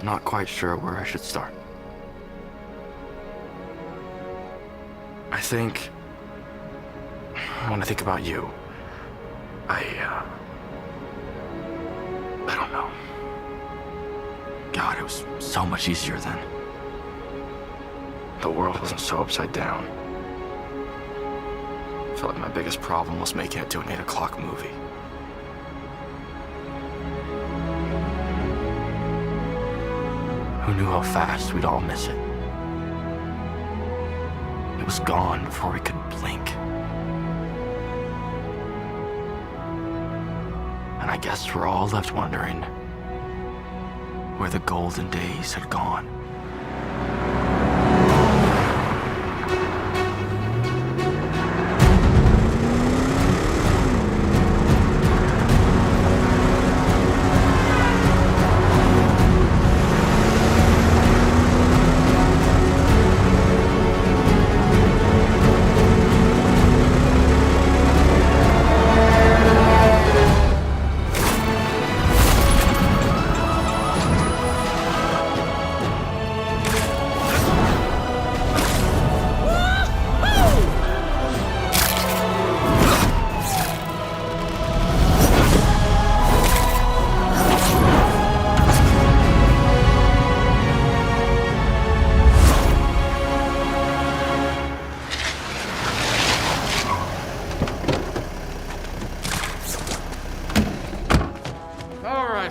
not quite sure where I should start. When I think about you, I don't know. God, it was so much easier then. The world wasn't so upside down. I felt like my biggest problem was making it to an 8 o'clock movie. Who knew how fast we'd all miss it? It was gone before we could blink. And I guess we're all left wondering where the golden days had gone.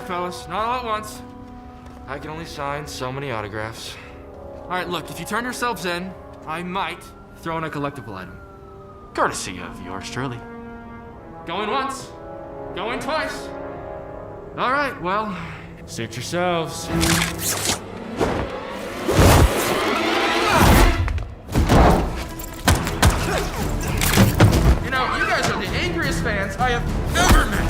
Fellas, not all at once. I can only sign so many autographs. All right, look, if you turn yourselves in, I might throw in a collectible item. Courtesy of yours truly. Going once, going twice. All right, well, suit yourselves. You know, you guys are the angriest fans I have ever met.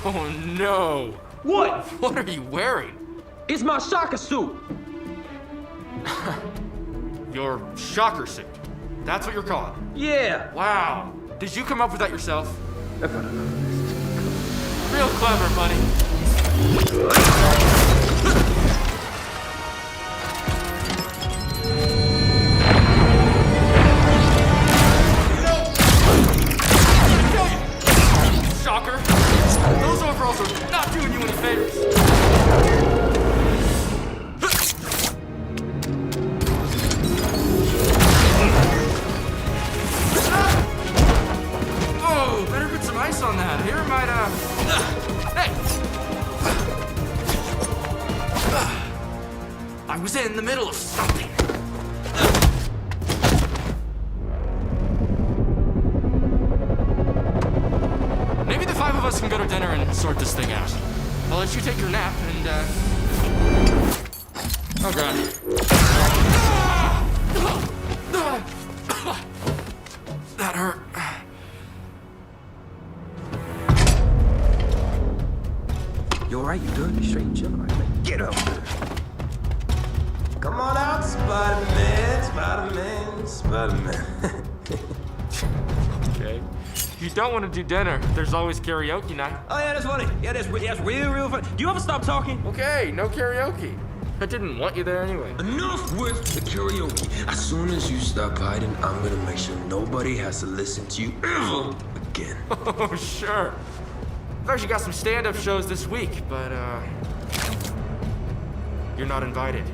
Oh no! What? What are you wearing? It's my shocker suit. Your shocker suit. That's what you're calling it? Yeah. Wow. Did you come up with that yourself? Real clever, buddy. Shocker. Those overalls are not doing you any favors. Oh, better put some ice on that. Here might, hey! I was in the middle of something. Maybe the 5 of us can go to dinner and sort this thing out. I'll let you take your nap and, oh god. That hurt. You alright? You good? You straight? Chill? Alright, man. Get up. Come on out, Spider-Man, Spider-Man, Spider-Man. Okay. If you don't want to do dinner, there's always karaoke night. Oh yeah, that's funny. Yeah, that's real funny. Do you ever stop talking? Okay, no karaoke. I didn't want you there anyway. Enough with the karaoke. As soon as you stop hiding, I'm gonna make sure nobody has to listen to you ever again. Oh, sure. I've actually got some stand-up shows this week, but, you're not invited.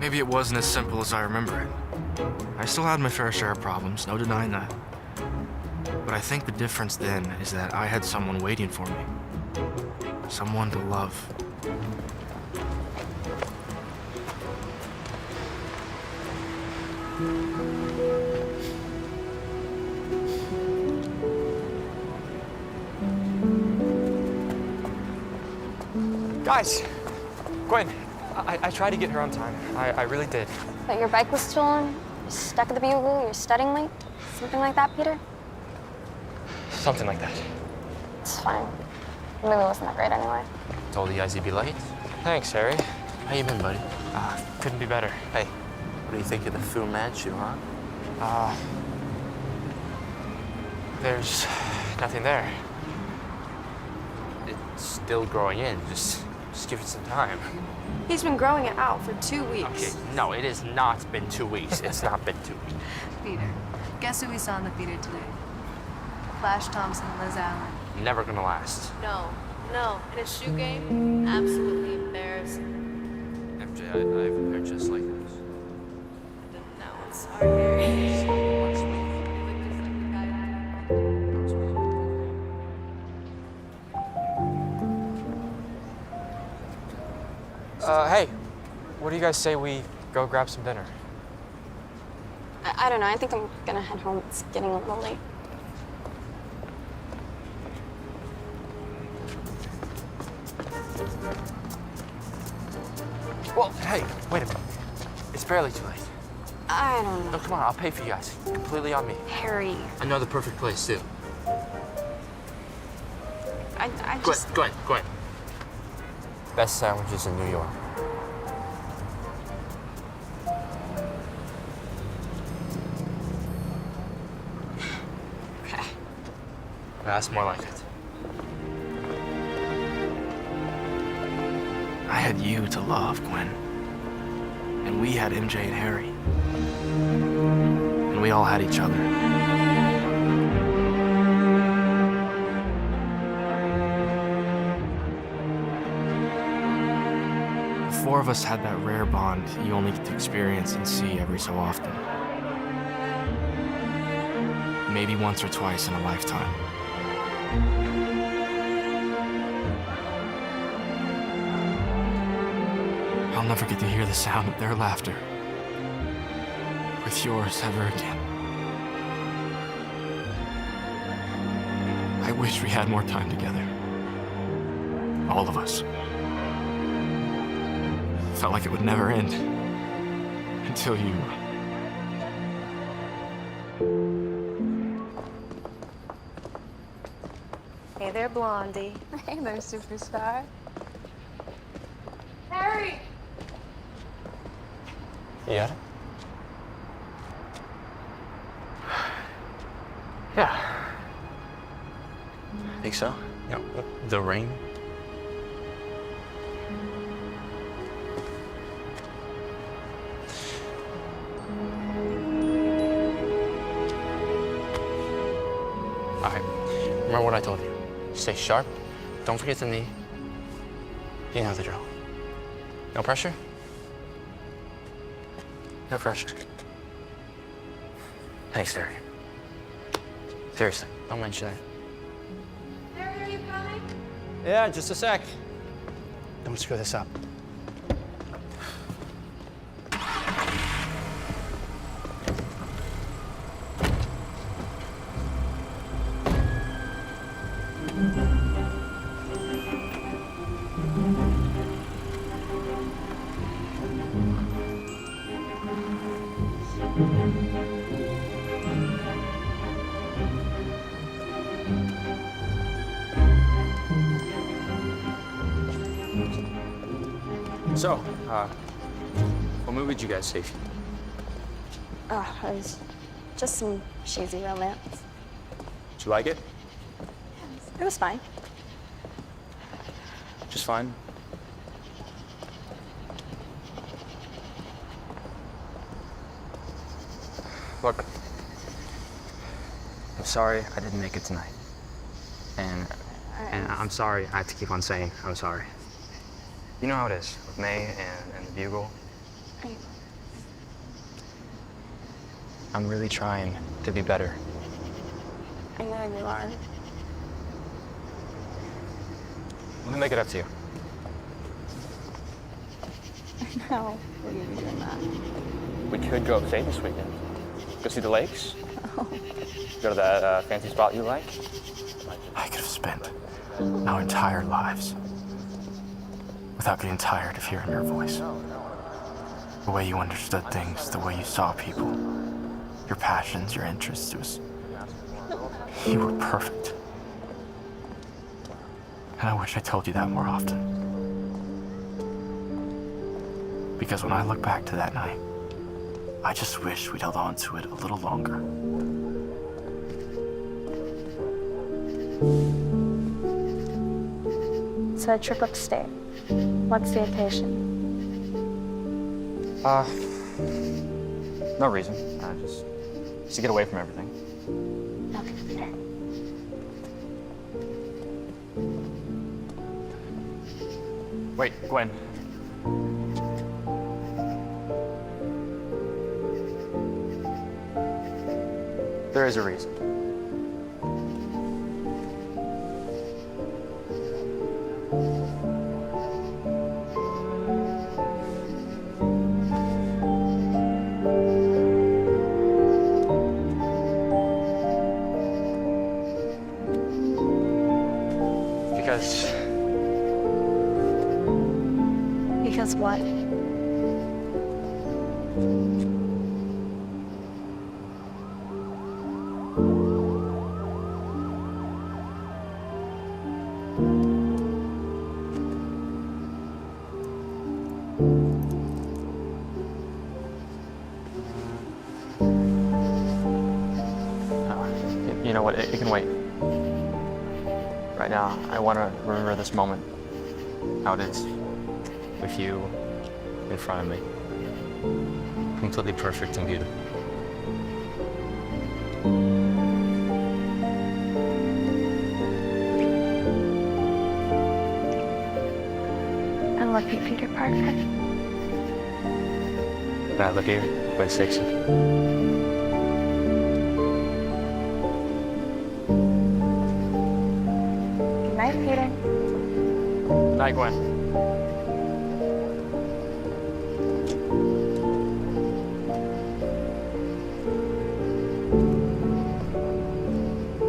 Maybe it wasn't as simple as I remember it. I still had my fair share of problems, no denying that. But I think the difference then is that I had someone waiting for me. Someone to love. Guys, Gwen, I tried to get her on time. I really did. But your bike was stolen, you're stuck at the Bugle, you're studying late? Something like that, Peter? Something like that. It's fine. The movie wasn't that great anyway. Told you guys you'd be late. Thanks, Harry. How you been, buddy? Couldn't be better. Hey, what do you think of the Fu Manchu, huh? There's nothing there. It's still growing in. Just give it some time. He's been growing it out for 2 weeks. Okay, no, it has not been 2 weeks. It's not been 2 weeks. Peter, guess who we saw in the theater today? Flash Thompson and Liz Allen. Never gonna last. No. In a shoe game, absolutely embarrassing. MJ, I've heard just like this. I didn't know. I'm sorry, Harry. Hey, what do you guys say we go grab some dinner? I don't know. I think I'm gonna head home. It's getting a little late. Well, hey, wait a minute. It's barely too late. I don't know. No, come on, I'll pay for you guys. Completely on me. Harry, I know the perfect place, too. I just... Gwen. Best sandwiches in New York. Okay. That's more like it. I had you to love, Gwen. And we had MJ and Harry. And we all had each other. The four of us had that rare bond you only get to experience and see every so often. Maybe once or twice in a lifetime. I'll never get to hear the sound of their laughter with yours ever again. I wish we had more time together. All of us. Felt like it would never end until you. Hey there, Blondie. Hey there, superstar. Harry! Yeah? Yeah. Think so? Yeah. The ring? All right. Remember what I told you. Stay sharp. Don't forget the knee. You know the drill. No pressure? No pressure. Thanks, Harry. Seriously, don't mention that. Harry, are you coming? Yeah, just a sec. Don't screw this up. So, what movie did you guys see? It was just some cheesy romance. Did you like it? It was fine. Just fine? Look, I'm sorry I didn't make it tonight. And I'm sorry I have to keep on saying I'm sorry. You know how it is with May and the Bugle. I'm really trying to be better. I know you are. Let me make it up to you. No, we're gonna be doing that. We could go upstate this weekend. Go see the lakes. Go to that fancy spot you like. I could have spent our entire lives without getting tired of hearing your voice. The way you understood things, the way you saw people, your passions, your interests, you were perfect. And I wish I told you that more often. Because when I look back to that night, I just wish we'd held on to it a little longer. So a trip upstate. What's the occasion? No reason. Just to get away from everything. Okay, Peter. Wait, Gwen. There is a reason. Because what? You know what? It can wait. Right now, I want to remember this moment, how it is. With you in front of me. Completely perfect and beautiful. And look at Peter Parker. Now look here, Gwen Stacy. Good night, Peter. Night, Gwen.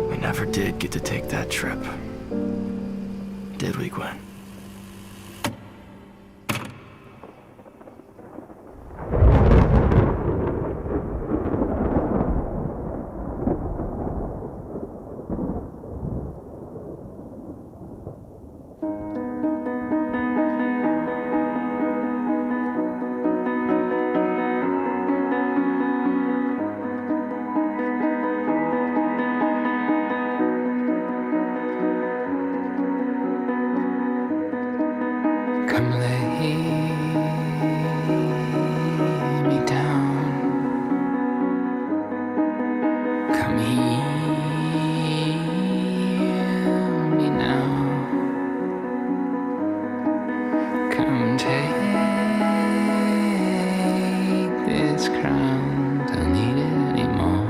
We never did get to take that trip. Did we, Gwen? Come lay me down. Come heal me now. Come take this crown. Don't need it anymore.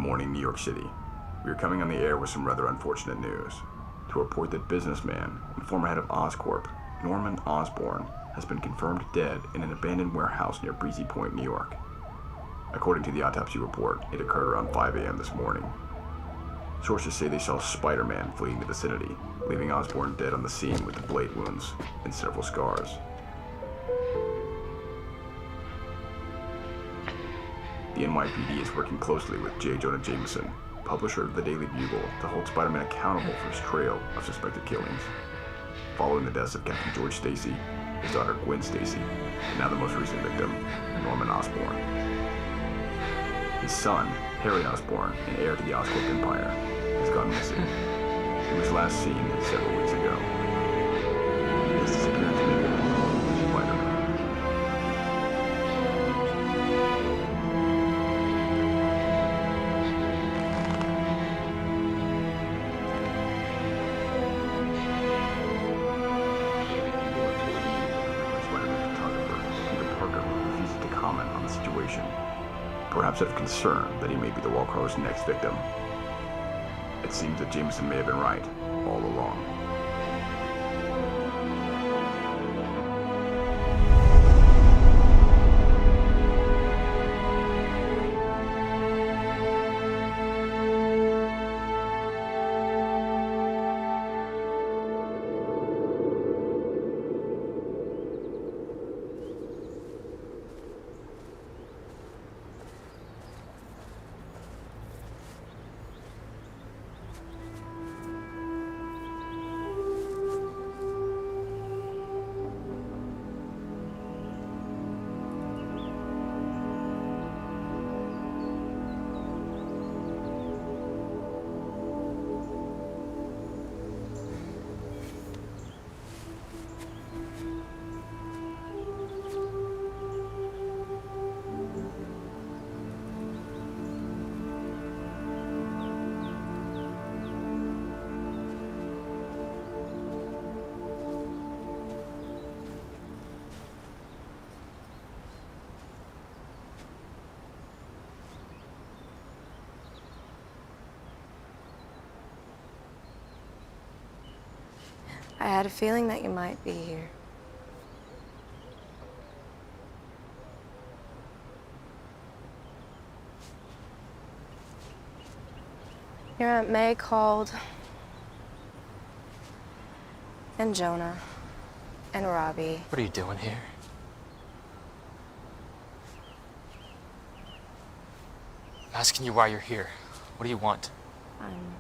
morning, New York City. We are coming on the air with some rather unfortunate news to report that businessman and former head of Oscorp, Norman Osborn, has been confirmed dead in an abandoned warehouse near Breezy Point, New York. According to the autopsy report, it occurred around 5 a.m. this morning. Sources say they saw Spider-Man fleeing the vicinity, leaving Osborn dead on the scene with blade wounds and several scars. The NYPD is working closely with J. Jonah Jameson, publisher of the Daily Bugle, to hold Spider-Man accountable for his trail of suspected killings. Following the deaths of Captain George Stacy, his daughter Gwen Stacy, and now the most recent victim, Norman Osborn. His son, Harry Osborn, and heir to the Oscorp Empire, has gone missing. He was last seen several weeks ago. His disappearance may be involved with Spider-Man. Perhaps out of concern that he may be the Wallcrawler's next victim. It seems that Jameson may have been right all along. I had a feeling that you might be here. Your Aunt May called, and Jonah, and Robbie. What are you doing here? I'm asking you why you're here. What do you want? I'm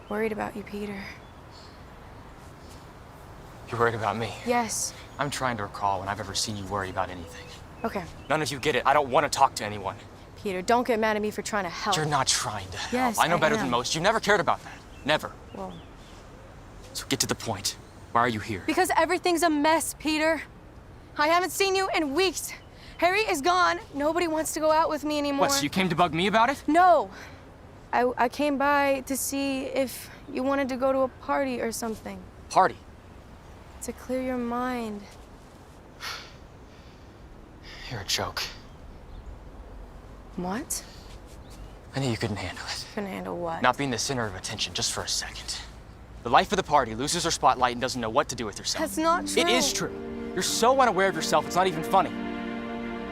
worried about you, Peter. You're worried about me? Yes. I'm trying to recall when I've ever seen you worry about anything. Okay. None of you get it. I don't want to talk to anyone. Peter, don't get mad at me for trying to help. You're not trying to help. Yes, I know I better am. than most. You never cared about that. Never. Well, So get to the point. Why are you here? because everything's a mess, Peter. I haven't seen you in weeks. Harry is gone. Nobody wants to go out with me anymore. What, so you came to bug me about it? No. I came by to see if you wanted to go to a party or something. Party? To clear your mind. You're a joke. What? I knew you couldn't handle it. Couldn't handle what? Not being the center of attention just for a second. The life of the party loses her spotlight and doesn't know what to do with herself. That's not true. It is true. You're so unaware of yourself, it's not even funny.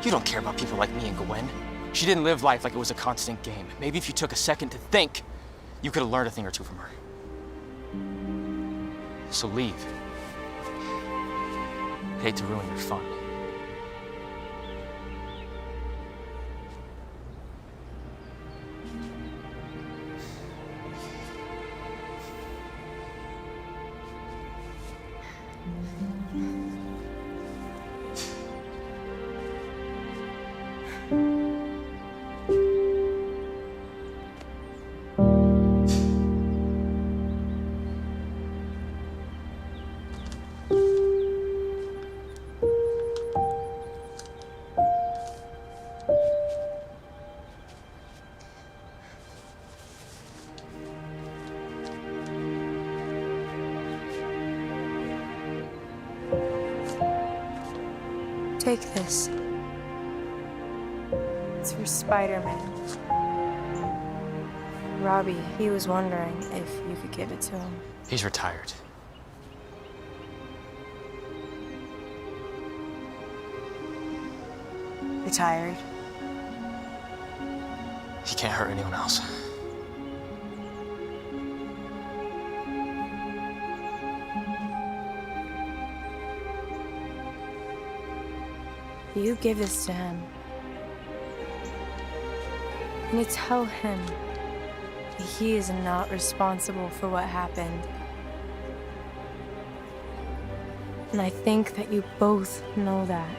You don't care about people like me and Gwen. She didn't live life like it was a constant game. Maybe if you took a second to think, you could have learned a thing or two from her. So leave. I hate to ruin your fun. Take this. It's for Spider-Man. Robbie, he was wondering if you could give it to him. He's retired. Retired? He can't hurt anyone else. You give this to him. And you tell him that he is not responsible for what happened. And I think that you both know that.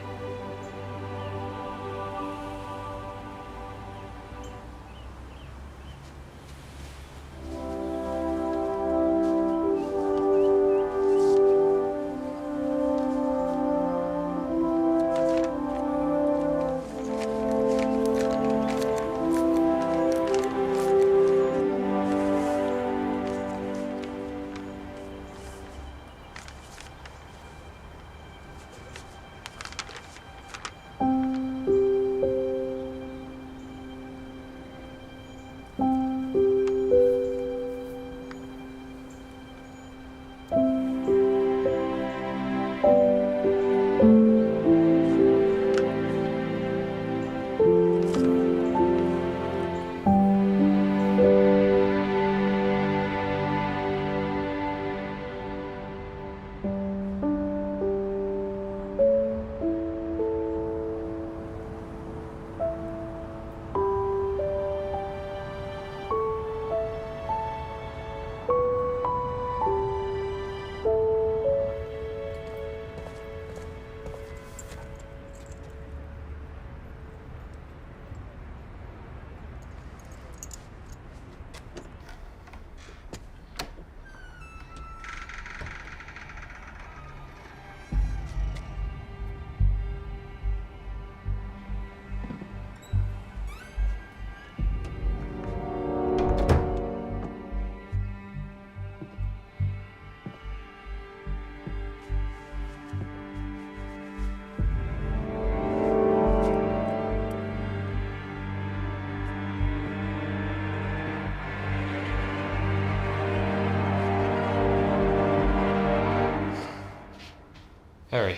Harry.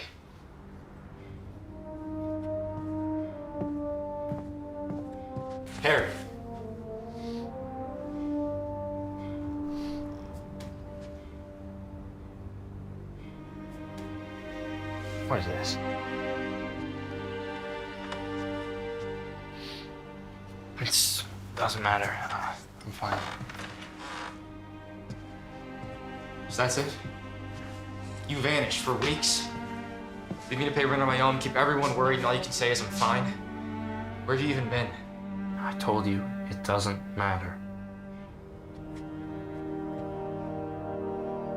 Harry. What is this? It doesn't matter. I'm fine. So that's it? You vanished for weeks. Leave me to pay rent on my own, keep everyone worried, and all you can say is I'm fine. Where have you even been? I told you, it doesn't matter.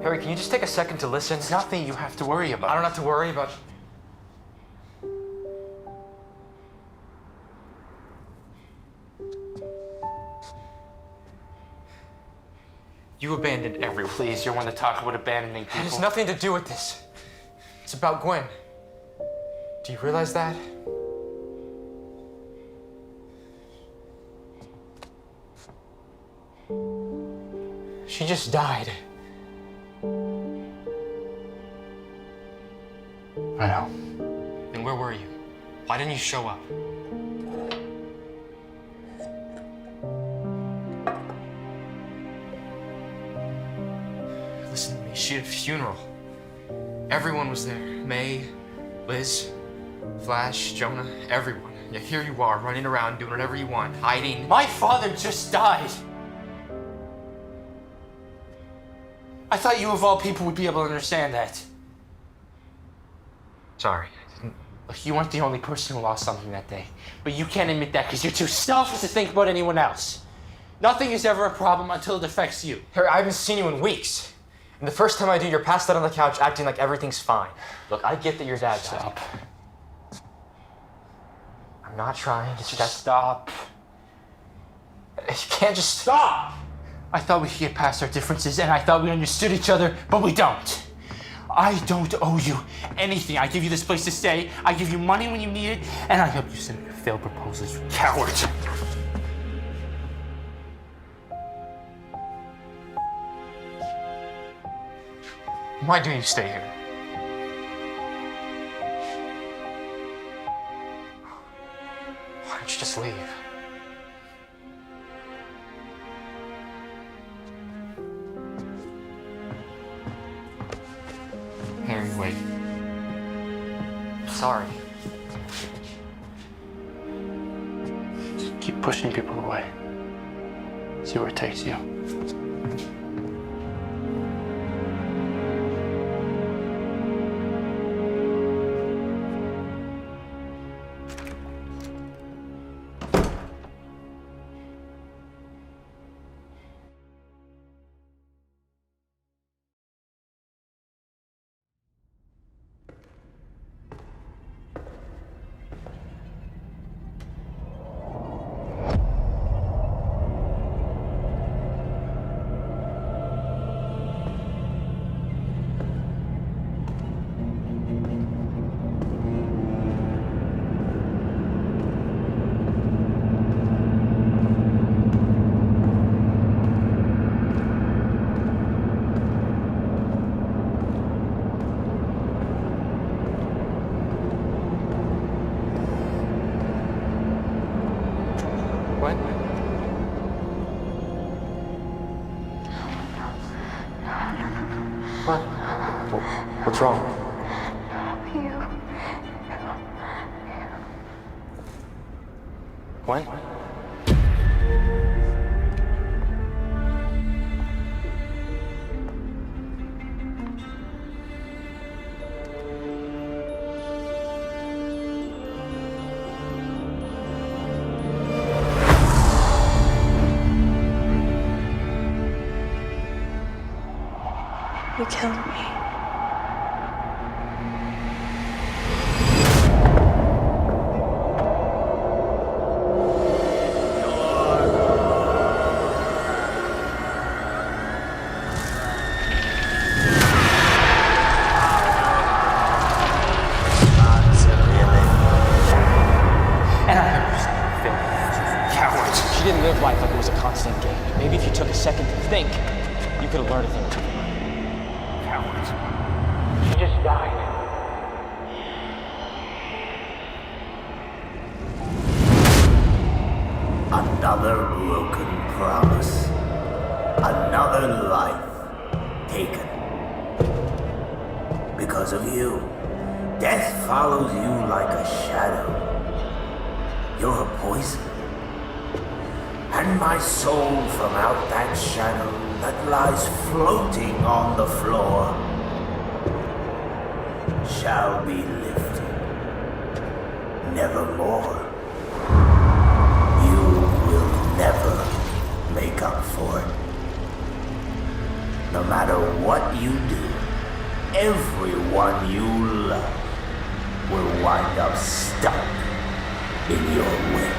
Harry, can you just take a second to listen? It's nothing you have to worry about. I don't have to worry about... You abandoned everyone. Please, you're one to talk about abandoning people. It has nothing to do with this. It's about Gwen. Do you realize that? She just died. I know. Then where were you? Why didn't you show up? Listen to me, she had a funeral. Everyone was there. May, Liz, Flash, Jonah, everyone. Yeah, here you are, running around, doing whatever you want, hiding. My father just died. I thought you of all people would be able to understand that. Sorry. Look, you weren't the only person who lost something that day. But you can't admit that because you're too selfish to think about anyone else. Nothing is ever a problem until it affects you. Harry, I haven't seen you in weeks. And the first time I do, you're passed out on the couch acting like everything's fine. Look, I get that your dad died. Stop. I'm not trying, it's just stop. You can't just stop! I thought we could get past our differences and I thought we understood each other, but we don't. I don't owe you anything. I give you this place to stay, I give you money when you need it, and I help you send your failed proposals, you coward. Why do you stay here? Why don't you just leave? Harry, wait. Sorry. Just keep pushing people away. See where it takes you. What? What? What's wrong? When? You killed me. And I understand, Phil. Cowards. She didn't live life like it was a constant game. Maybe if you took a second to think, you could have learned a thing or two. Cowards. She just died. Another broken promise. Another life taken. Because of you, death follows you like a shadow. You're a poison. And my soul from out that shadow that lies floating on the floor shall be lifted. Nevermore. You will never make up for it. No matter what you do, everyone you love will wind up stuck in your web.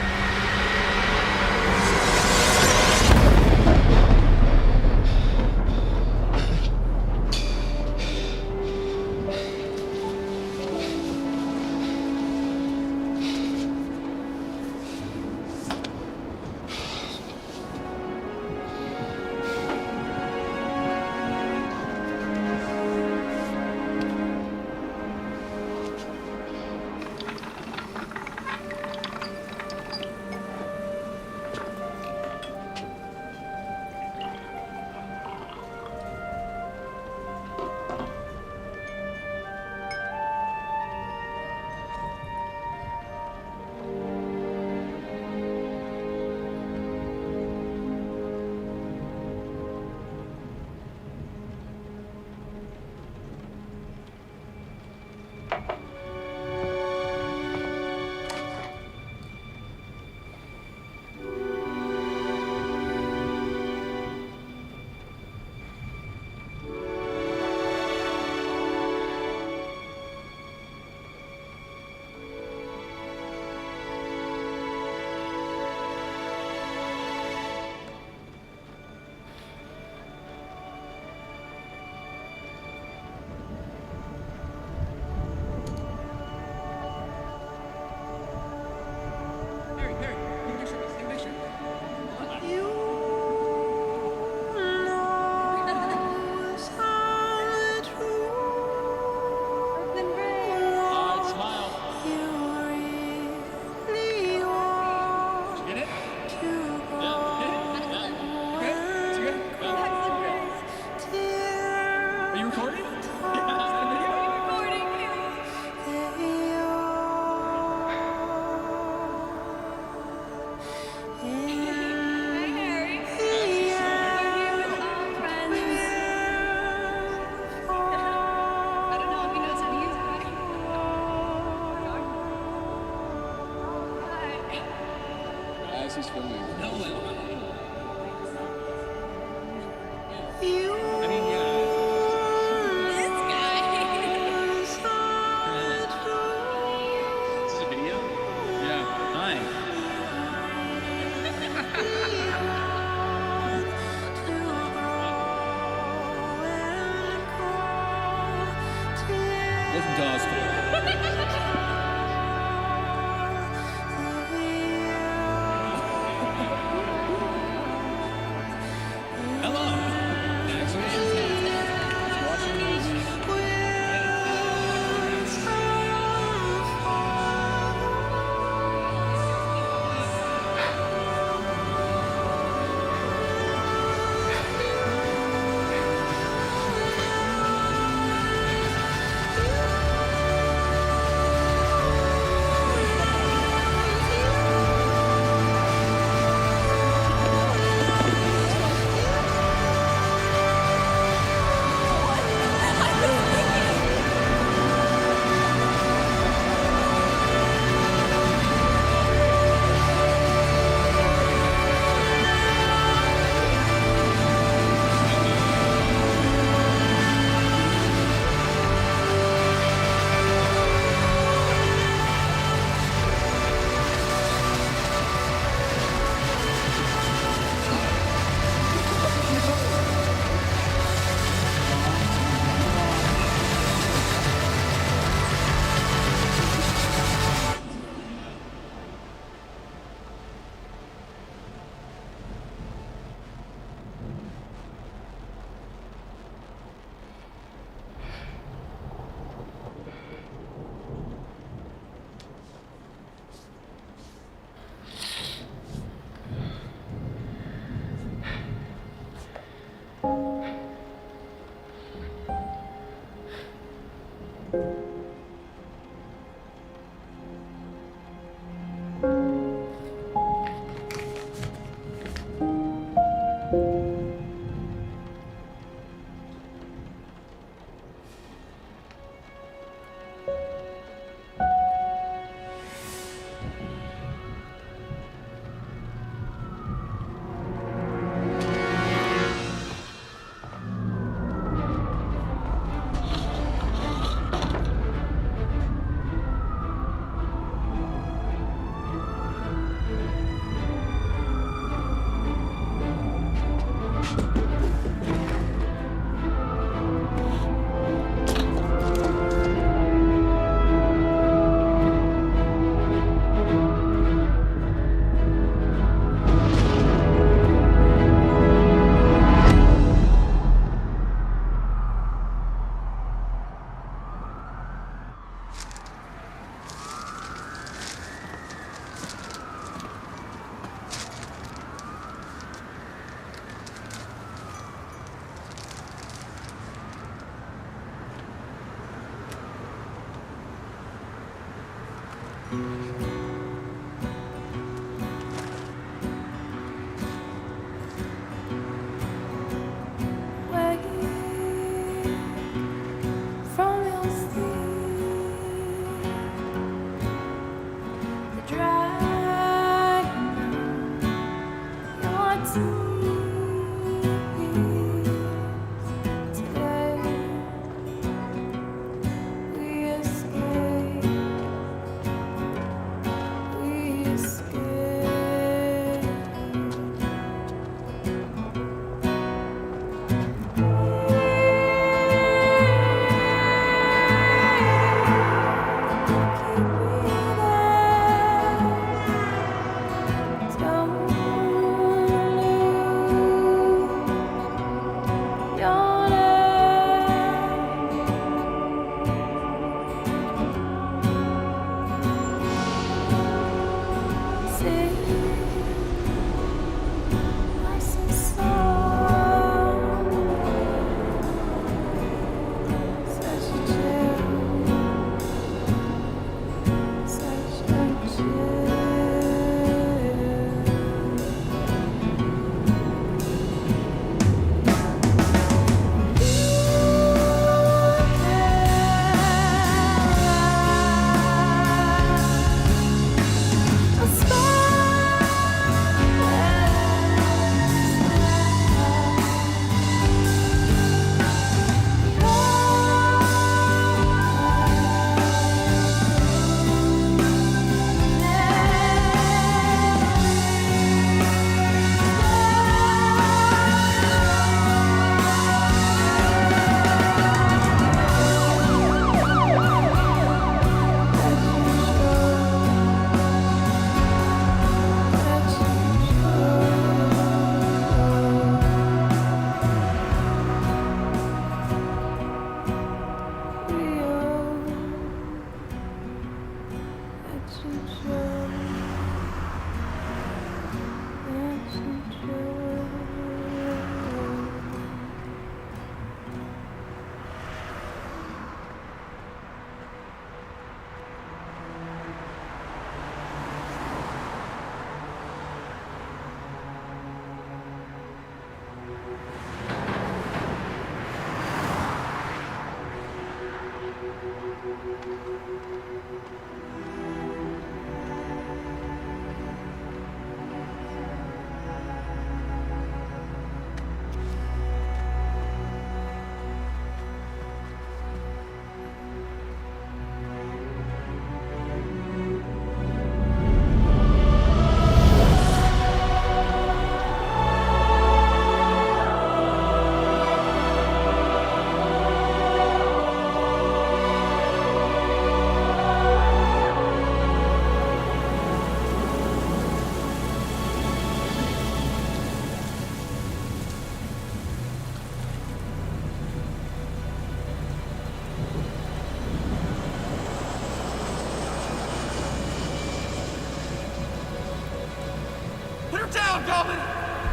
Gavin!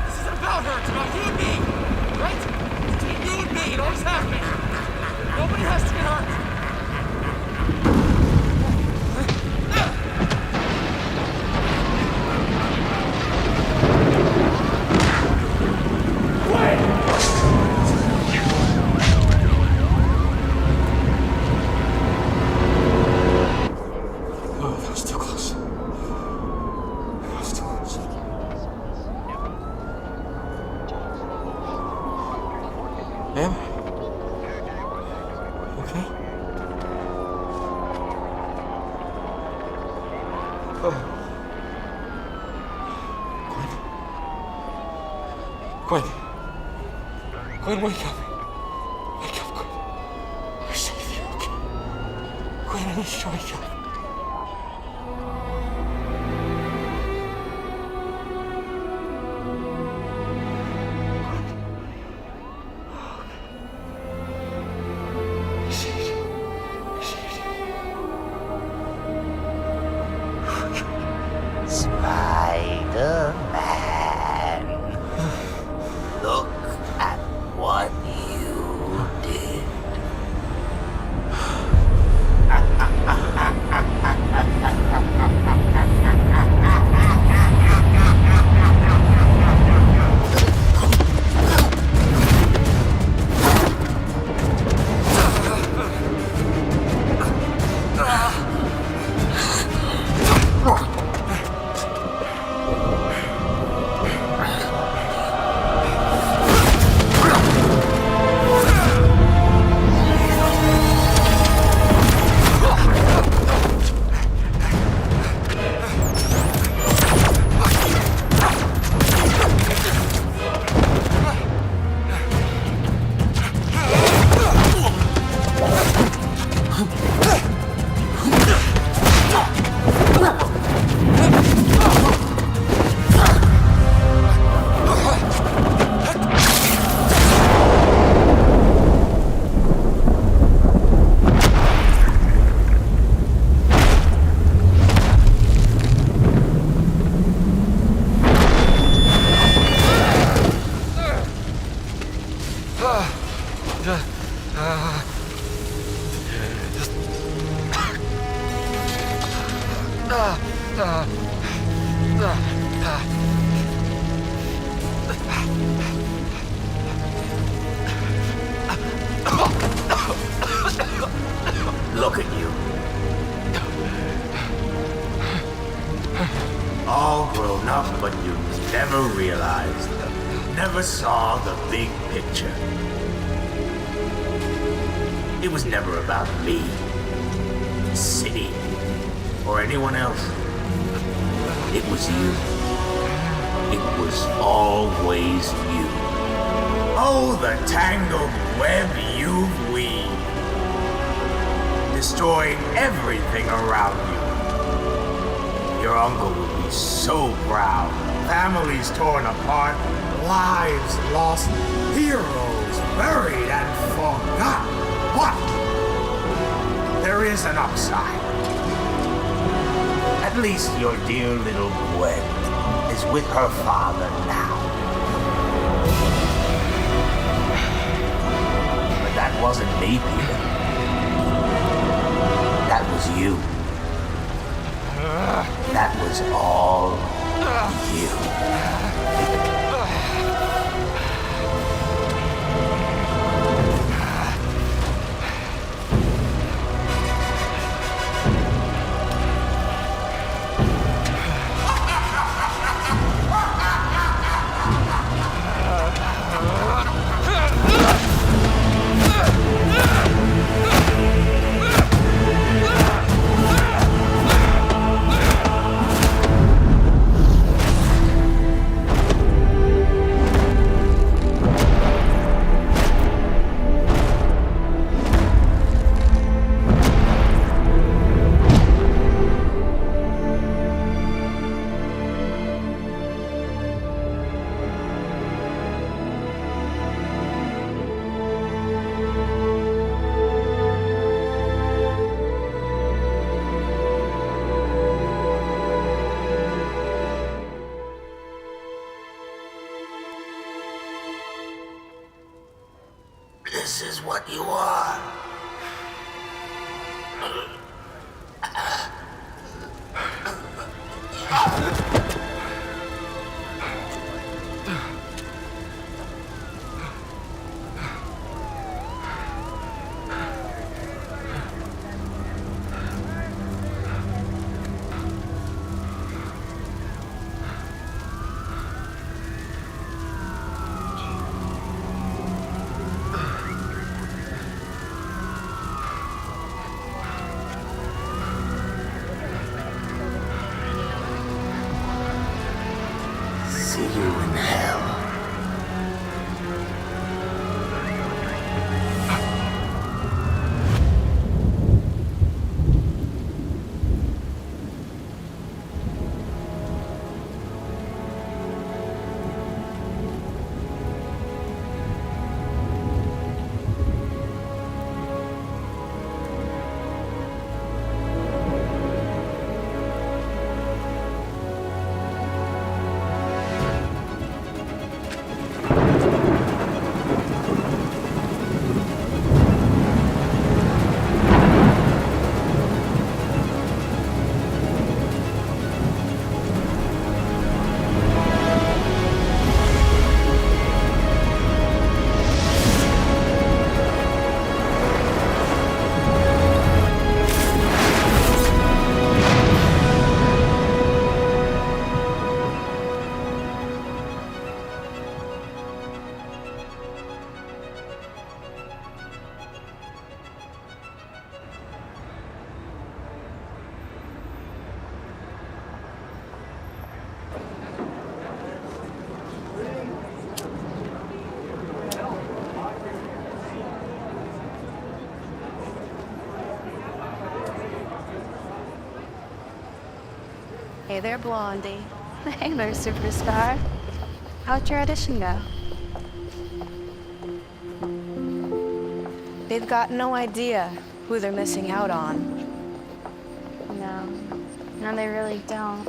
This isn't about her, it's about you and me! Right? It's between you and me, it always has been! Nobody has to get hurt! Ma'am? Okay? Oh. Gwen. Gwen, wake up. Wake up, Gwen. We're safe here, okay? Gwen, I need you to wake up. Spider-Man, look at what you did. Look at you. All grown up, but you never realized, never saw the big picture. It was never about me, the city, or anyone else. It was you. It was always you. Oh, the tangled web you've weaved, destroying everything around you. Your uncle would be so proud. Families torn apart, lives lost, heroes buried and forgotten. But there is an upside. At least your dear little Gwen is with her father now. But that wasn't me, Peter. That was you. That was all you. what you are. See you in hell. Hey there, Blondie. Hey there, superstar. How'd your audition go? They've got no idea who they're missing out on. No, they really don't.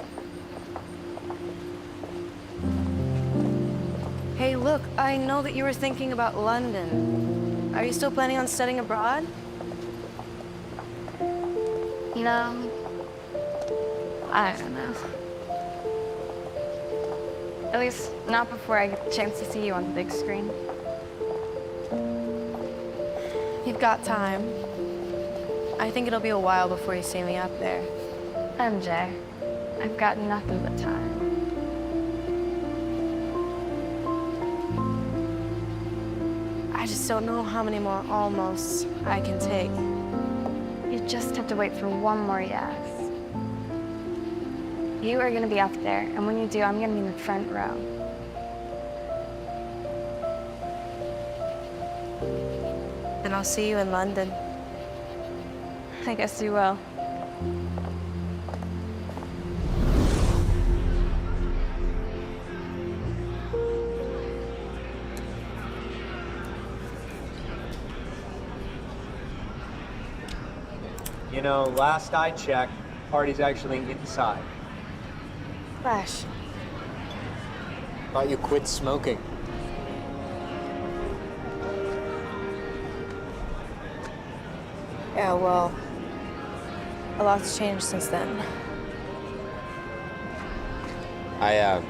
Hey, look, I know that you were thinking about London. Are you still planning on studying abroad? I don't know. At least not before I get the chance to see you on the big screen. You've got time. I think it'll be a while before you see me up there. MJ, I've got nothing but time. I just don't know how many more almosts I can take. You just have to wait for one more yes. You are gonna be up there, and when you do, I'm gonna be in the front row. Then I'll see you in London. I guess you will. You know, last I checked, party's actually inside. Flash. Thought you quit smoking. Yeah, well, a lot's changed since then. I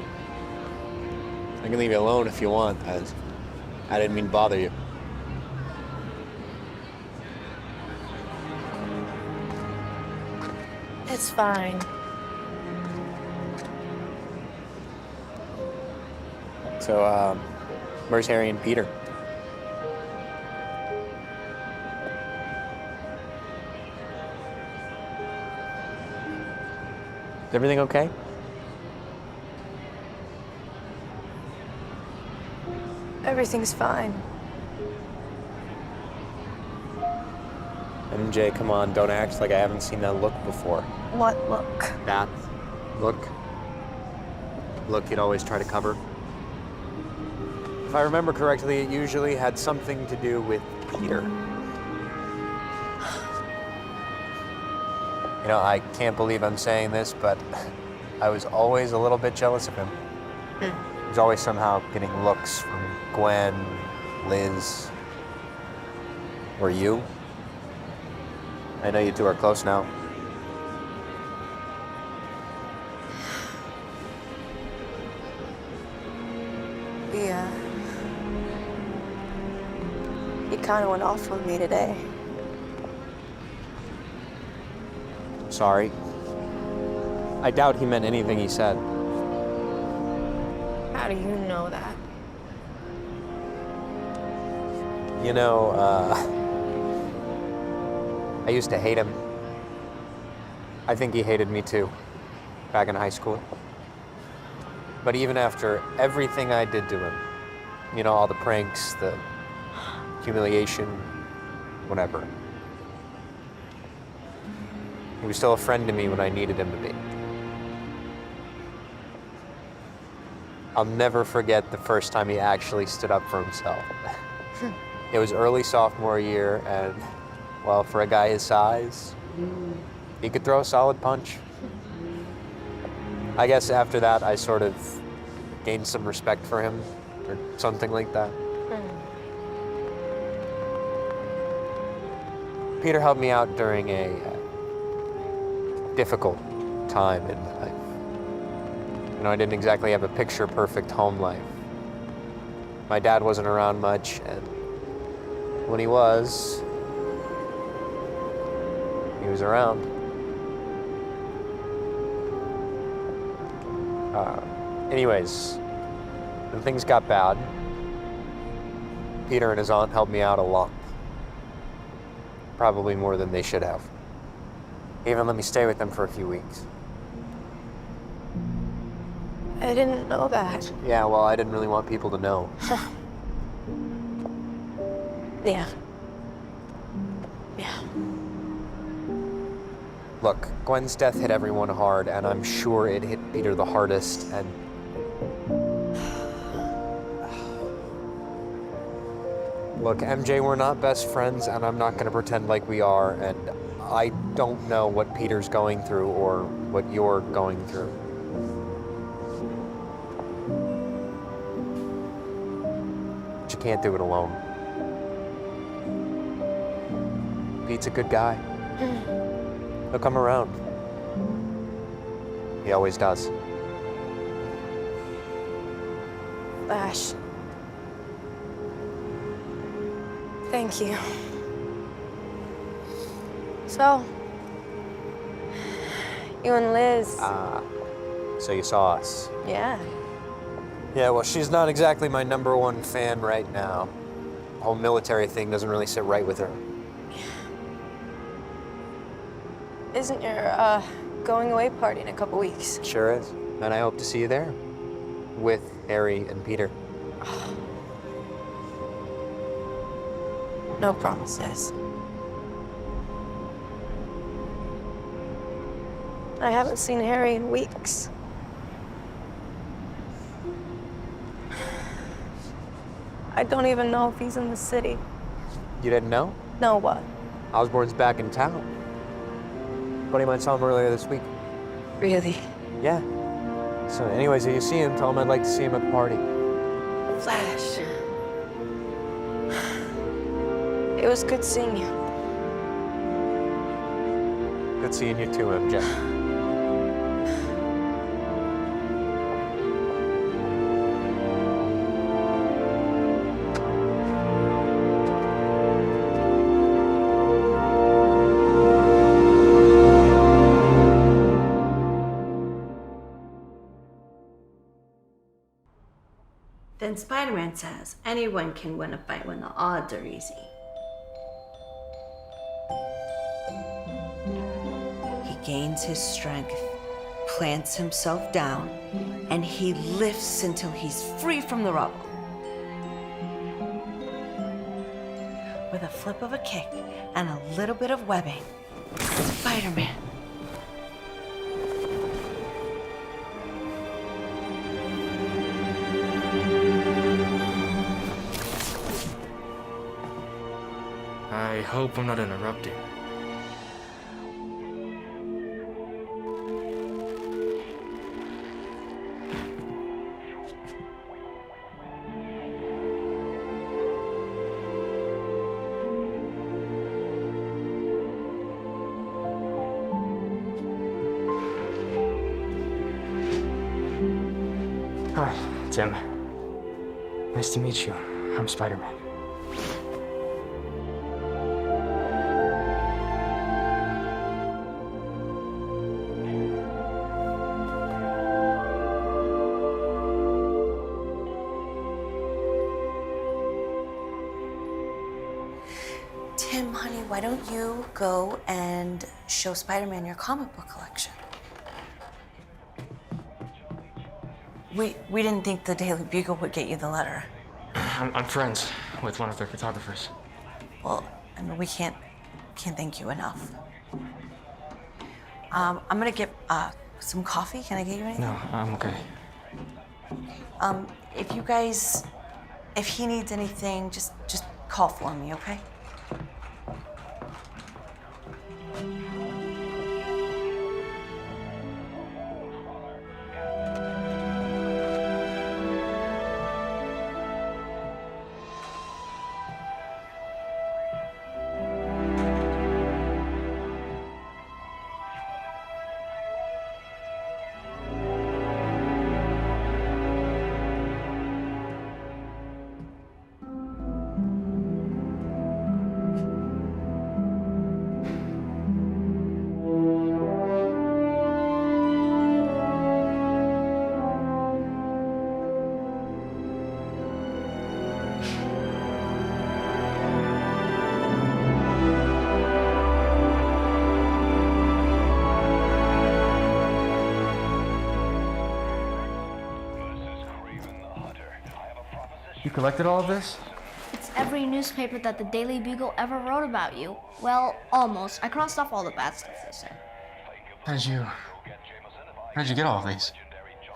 can leave you alone if you want. I didn't mean to bother you. It's fine. So, where's Harry and Peter? Is everything okay? Everything's fine. MJ, come on, don't act like I haven't seen that look before. What look? That look? Look you'd always try to cover. If I remember correctly, it usually had something to do with Peter. You know, I can't believe I'm saying this, but I was always a little bit jealous of him. He was always somehow getting looks from Gwen, Liz. Or you? I know you two are close now. He kind of went off on me today. Sorry. I doubt he meant anything he said. How do you know that? You know, I used to hate him. I think he hated me too, back in high school. But even after everything I did to him, you know, all the pranks, the humiliation, whatever, he was still a friend to me when I needed him to be. I'll never forget the first time he actually stood up for himself. It was early sophomore year, and, well, for a guy his size, he could throw a solid punch. I guess after that, I sort of gained some respect for him, or something like that. Peter helped me out during a difficult time in my life. You know, I didn't exactly have a picture-perfect home life. My dad wasn't around much, and when he was around. Anyways, when things got bad, Peter and his aunt helped me out a lot. Probably more than they should have. Even let me stay with them for a few weeks. I didn't know that. Yeah, well, I didn't really want people to know. Yeah. Look, Gwen's death hit everyone hard, and I'm sure it hit Peter the hardest, and... Look, MJ, we're not best friends, and I'm not gonna pretend like we are, and I don't know what Peter's going through or what you're going through. But you can't do it alone. Pete's a good guy. He'll come around. He always does. Flash. Thank you. So, you and Liz. So you saw us. Yeah. Yeah, well, she's not exactly my #1 fan right now. The whole military thing doesn't really sit right with her. Isn't your going away party in a couple weeks? Sure is. And I hope to see you there. With Harry and Peter. No promises. I haven't seen Harry in weeks. I don't even know if he's in the city. You didn't know? No, what? Osborne's back in town. Buddy of mine saw him earlier this week. Really? Yeah. So anyways, if you see him, tell him I'd like to see him at the party. Flash. It was good seeing you. Good seeing you too, MJ. Then Spider-Man says anyone can win a fight when the odds are easy. He gains his strength, plants himself down, and he lifts until he's free from the rubble. With a flip of a kick and a little bit of webbing, Spider-Man. I hope I'm not interrupting. Tim. Nice to meet you. I'm Spider-Man. Tim, honey, why don't you go and show Spider-Man your comic book collection? We didn't think the Daily Bugle would get you the letter. I'm friends with one of their photographers. Well, I mean, we can't thank you enough. I'm gonna get some coffee. Can I get you anything? No, I'm okay. If he needs anything, just call for me, okay? You collected all of this? It's every newspaper that the Daily Bugle ever wrote about you. Well, almost. I crossed off all the bad stuff they said. How'd you get all of these?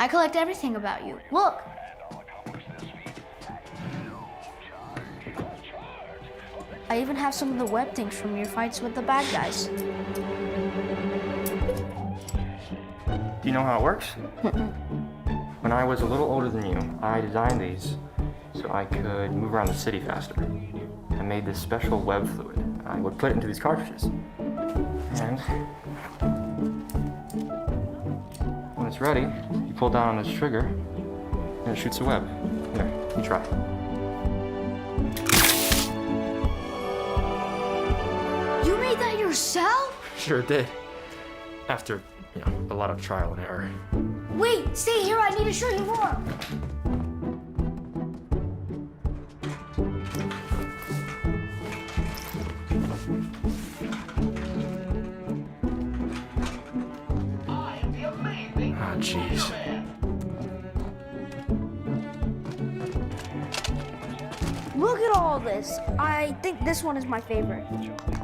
I collect everything about you. Look! I even have some of the web things from your fights with the bad guys. Do you know how it works? When I was a little older than you, I designed these so I could move around the city faster. I made this special web fluid. I would put it into these cartridges. And when it's ready, you pull down on this trigger and it shoots a web. Here, you try. You made that yourself? Sure did. After, a lot of trial and error. Wait, stay here. I need to show you more. Oh, jeez. Look at all this. I think this one is my favorite.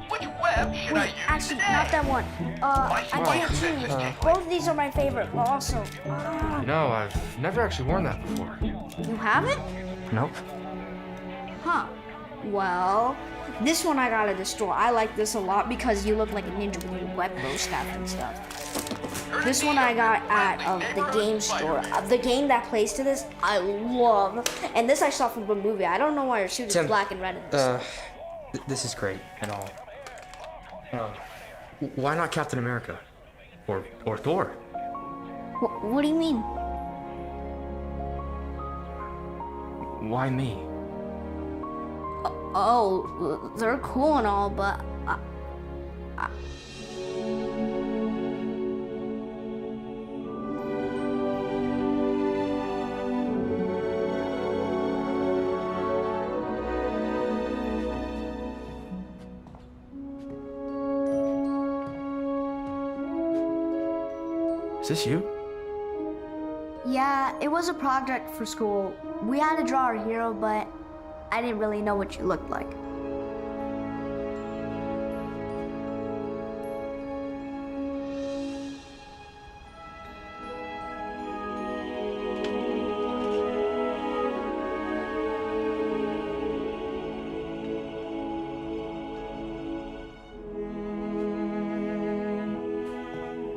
Which web should I use Actually, today? not that one. I can't choose. Both of these are my favorite, but also. I've never actually worn that before. You haven't? Nope. Huh. Well, this one I got at the store. I like this a lot because you look like a ninja when you web those stuff and stuff. This one I got at the game store. The game that plays to this, I love. And this I saw from the movie. I don't know why your suit is Tim, black and red in this. This is great and all. Why not Captain America? Or Thor? What do you mean? Why me? Oh, they're cool and all, but Is this you? yeah, it was a project for school. We had to draw our hero, but I didn't really know what you looked like.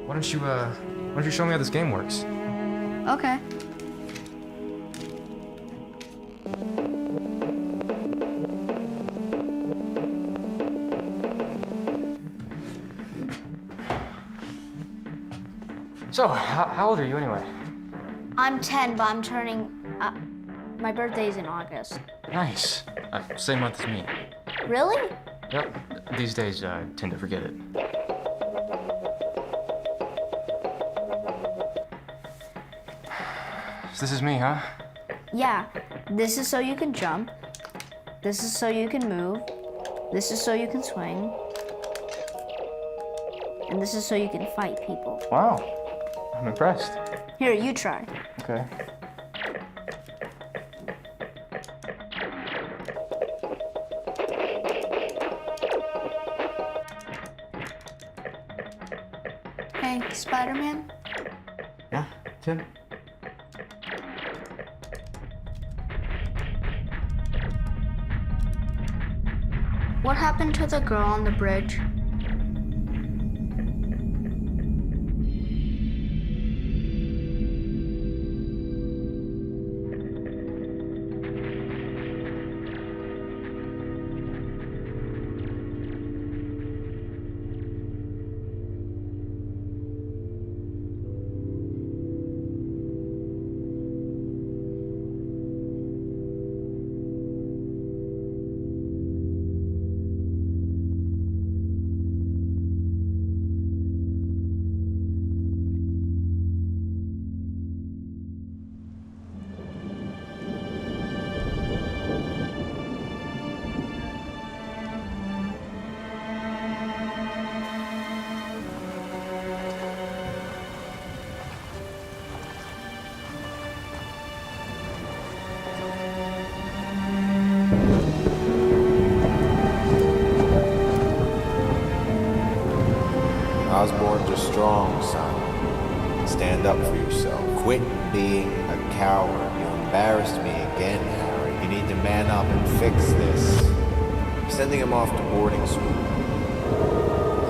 Why don't you show me how this game works? Okay. So, how old are you anyway? I'm 10, but I'm turning My birthday's in August. Nice. Same month as me. Really? Yep. These days, I tend to forget it. So this is me, huh? Yeah. This is so you can jump. This is so you can move. This is so you can swing. And this is so you can fight people. Wow. I'm impressed. Here, you try. Okay. Hey, Spider-Man? Yeah, Tim? What happened to the girl on the bridge? Osborns are strong, son. Stand up for yourself. Quit being a coward. You embarrassed me again, Harry. You need to man up and fix this. I'm sending him off to boarding school.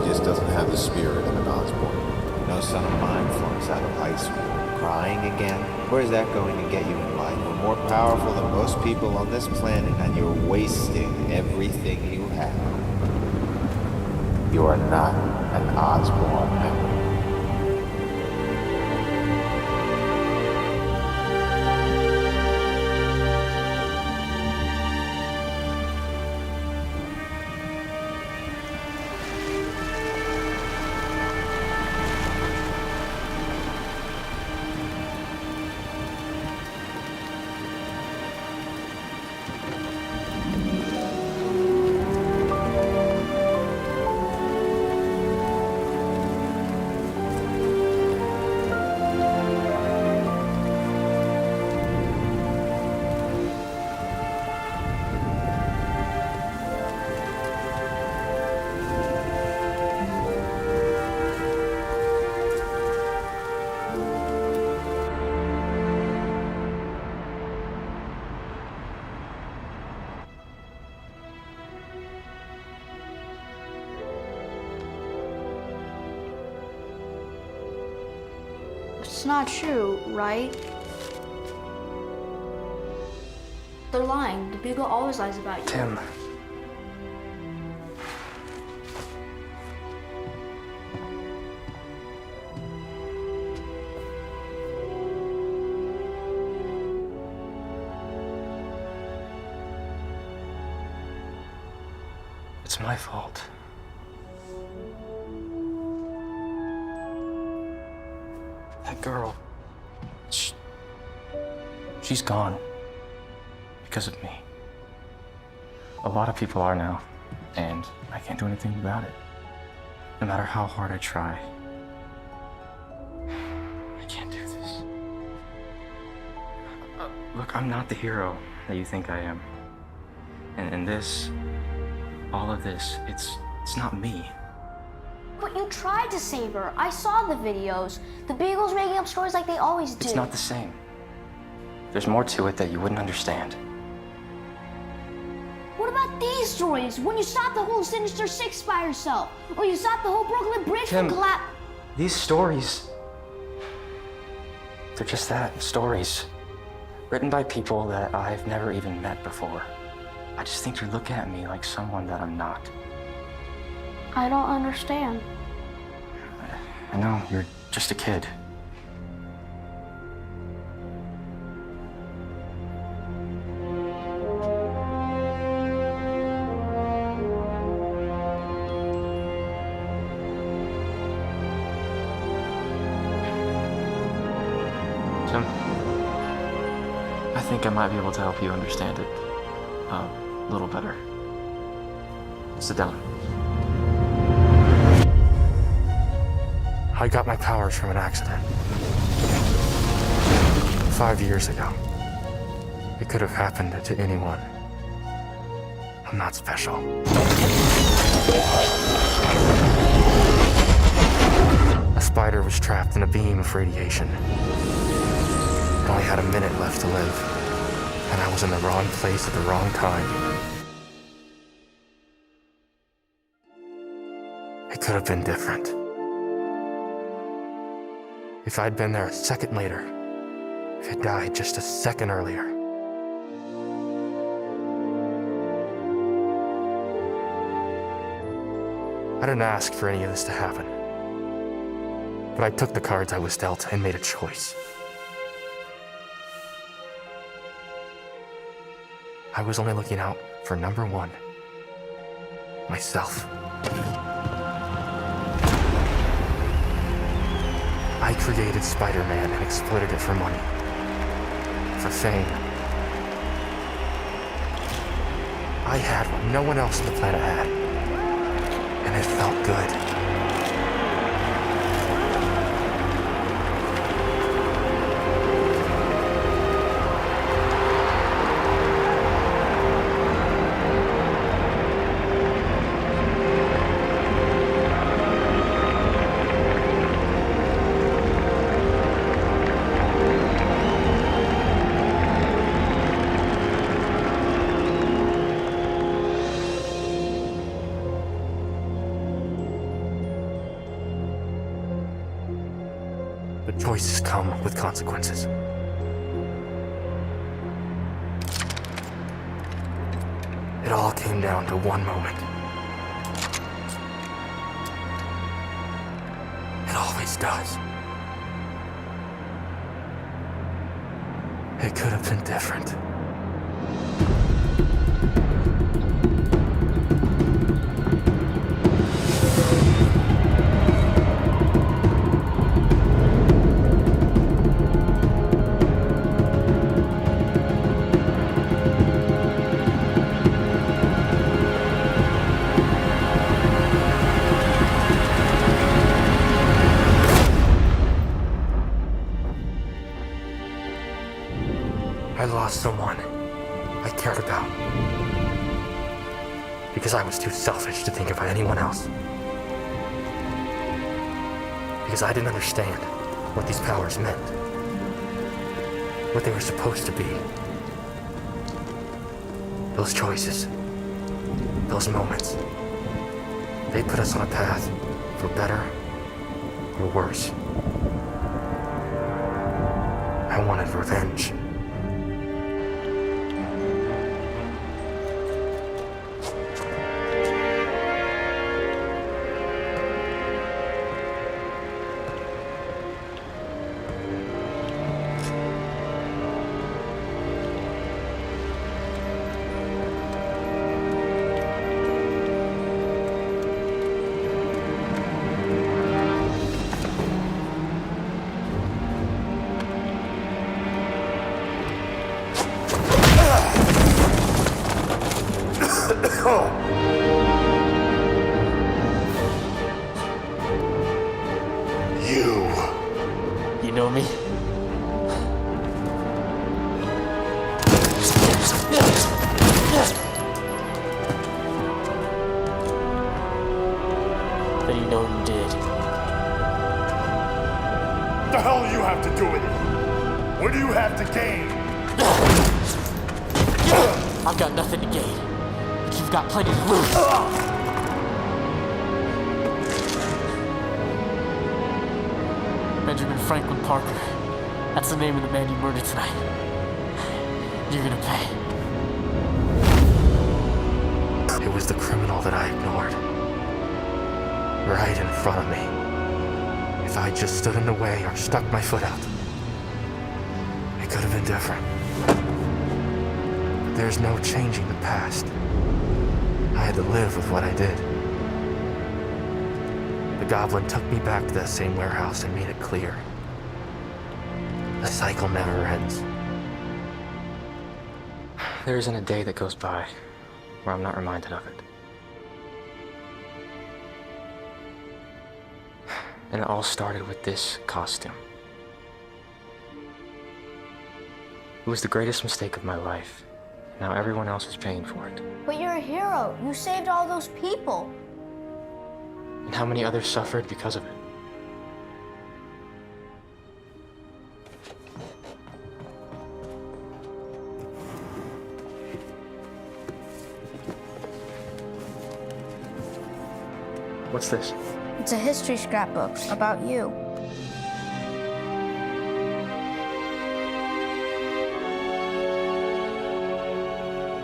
He just doesn't have the spirit of an Osborn. No son of mine flunks out of high school. Crying again? Where's that going to get you in life? You're more powerful than most people on this planet, and you're wasting everything you have. You are not an Osborn, Harry. It's not true, right? They're lying. The Bugle always lies about you. Tim. It's my fault. That girl, she's gone because of me. A lot of people are now, and I can't do anything about it. No matter how hard I try, I can't do this. Look, I'm not the hero that you think I am. And this, all of this, it's not me. But you tried to save her. I saw the videos. The Beagle's making up stories like they always do. It's not the same. There's more to it that you wouldn't understand. What about these stories? When you stopped the whole Sinister Six by yourself, or you stopped the whole Brooklyn Bridge Tim, from collapse. These stories, they're just that, stories. Written by people that I've never even met before. I just think you look at me like someone that I'm not. I don't understand. I know, you're just a kid. Tim. I think I might be able to help you understand it a little better. Sit down. I got my powers from an accident. 5 years ago. It could have happened to anyone. I'm not special. A spider was trapped in a beam of radiation. It only had a minute left to live, and I was in the wrong place at the wrong time. It could have been different. If I'd been there a second later, if it died just a second earlier. I didn't ask for any of this to happen. But I took the cards I was dealt and made a choice. I was only looking out for number one, myself. I created Spider-Man and exploited it for money, for fame. I had what no one else on the planet had, and it felt good. Choices come with consequences. It all came down to one moment. It always does. It could have been different. I lost someone I cared about because I was too selfish to think about anyone else. Because I didn't understand what these powers meant, what they were supposed to be. Those choices, those moments, they put us on a path for better or worse. I wanted revenge. You know me? Then you know you did. What the hell do you have to do with it? What do you have to gain? I've got nothing to gain, but you've got plenty to lose. Benjamin Franklin Parker. That's the name of the man you murdered tonight. You're gonna pay. It was the criminal that I ignored. Right in front of me. If I just stood in the way or stuck my foot out, it could have been different. But there's no changing the past. I had to live with what I did. The goblin took me back to that same warehouse and made it clear The cycle never ends. There isn't a day that goes by where I'm not reminded of it. And it all started with this costume. It was the greatest mistake of my life. Now everyone else is paying for it. But you're a hero. You saved all those people. And how many others suffered because of it? What's this? It's a history scrapbook about you.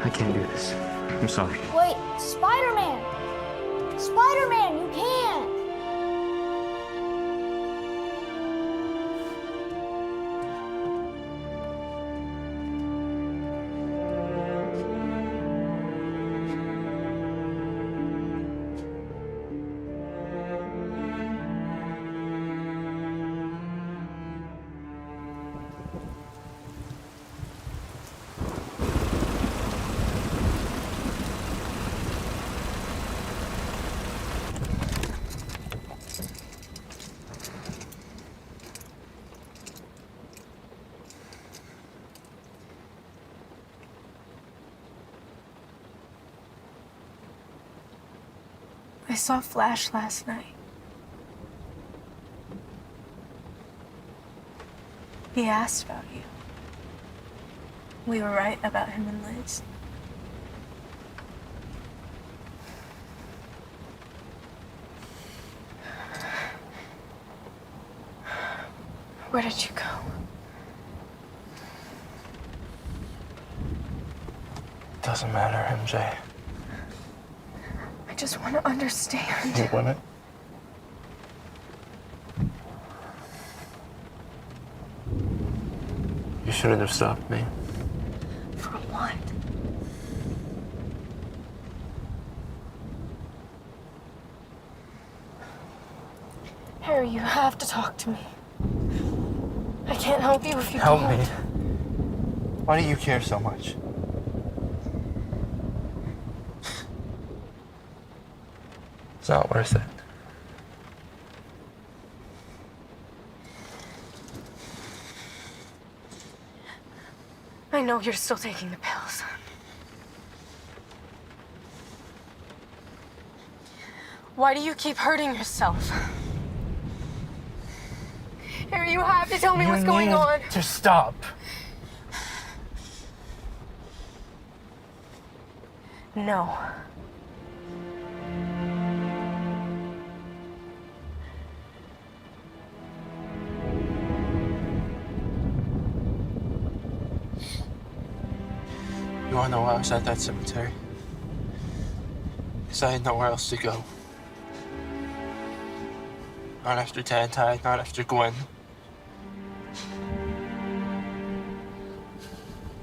I can't do this. I'm sorry. Wait, Spider-Man! Spider-Man, you can't! I saw Flash last night. He asked about you. We were right about him and Liz. Where did you go? Doesn't matter, MJ. I just want to understand. You want it? You shouldn't have stopped me. For what? Harry, you have to talk to me. I can't help you if you Help don't. me. Why do you care so much? It's not worth it. I know you're still taking the pills. Why do you keep hurting yourself? Harry, you have to tell me what's going on. To stop. No. You wanna know why I was at that cemetery? Because I had nowhere else to go. Not after Dad died, not after Gwen.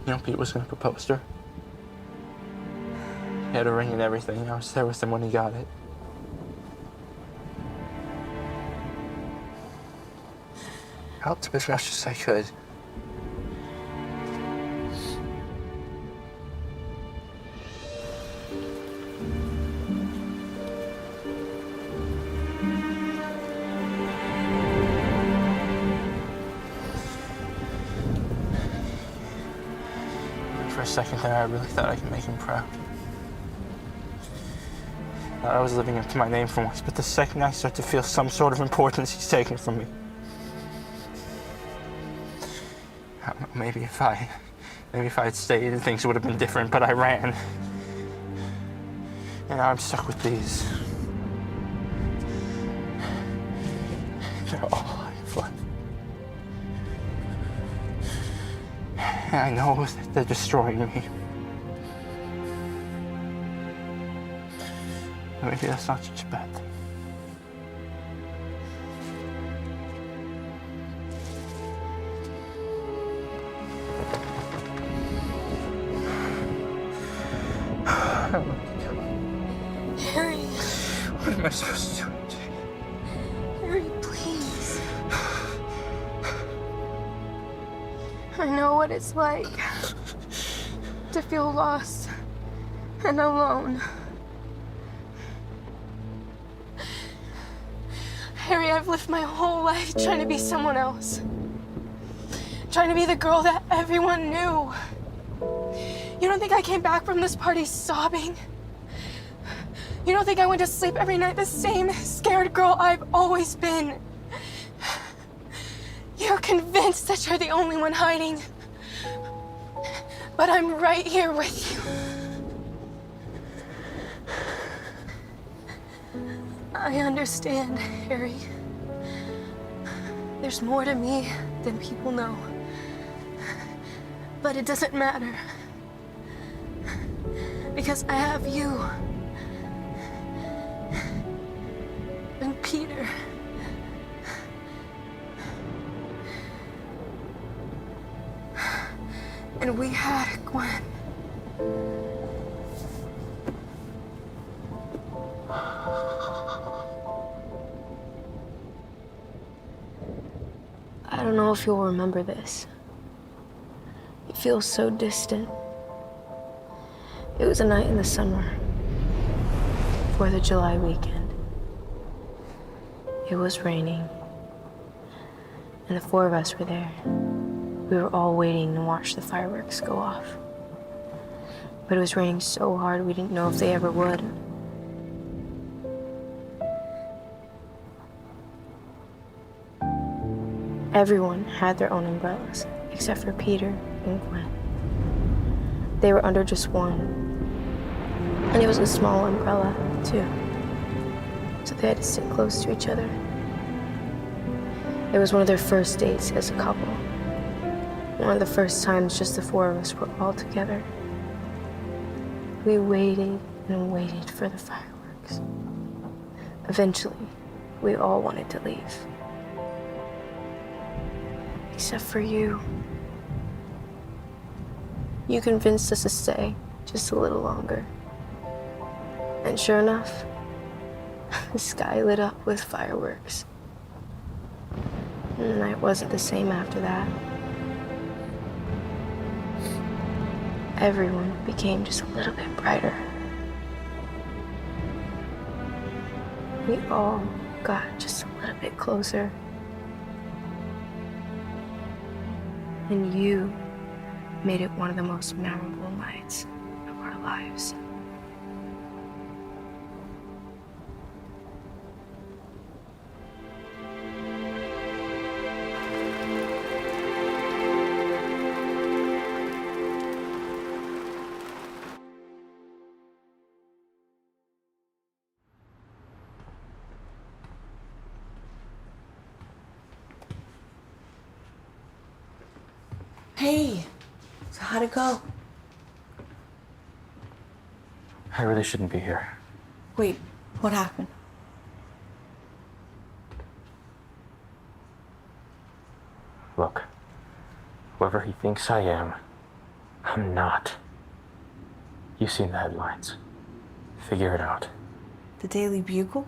You know, Pete was gonna propose to her. He had a ring and everything. I was there with him when he got it. I helped him as much as I could. For a second there, I really thought I could make him proud. Thought I was living up to my name for once, but the second I start to feel some sort of importance, he's taken from me. I don't know, maybe if I had stayed, things would have been different, but I ran. And now I'm stuck with these. They're all I have left. And I know that they're destroying me. Maybe that's not such a bad thing. Harry. What am I supposed to do? Harry, please. I know what it's like to feel lost and alone. Harry, I've lived my whole life trying to be someone else. Trying to be the girl that everyone knew. You don't think I came back from this party sobbing? You don't think I went to sleep every night the same scared girl I've always been? You're convinced that you're the only one hiding. But I'm right here with you. I understand, Harry. There's more to me than people know. But it doesn't matter. Because I have you. And Peter. And we had Gwen. I don't know if you'll remember this. It feels so distant. It was a night in the summer, 4th of July weekend. It was raining, and the 4 of us were there. We were all waiting to watch the fireworks go off. But it was raining so hard we didn't know if they ever would. Everyone had their own umbrellas, except for Peter and Gwen. They were under just one. And it was a small umbrella, too. So they had to sit close to each other. It was one of their first dates as a couple. One of the first times just the 4 of us were all together. We waited and waited for the fireworks. Eventually, we all wanted to leave. Except for you. You convinced us to stay just a little longer. And sure enough, the sky lit up with fireworks. And the night wasn't the same after that. Everyone became just a little bit brighter. We all got just a little bit closer. And you made it one of the most memorable nights of our lives. Hey, so how'd it go? I really shouldn't be here. Wait, what happened? Look, whoever he thinks I am, I'm not. You've seen the headlines. Figure it out. The Daily Bugle?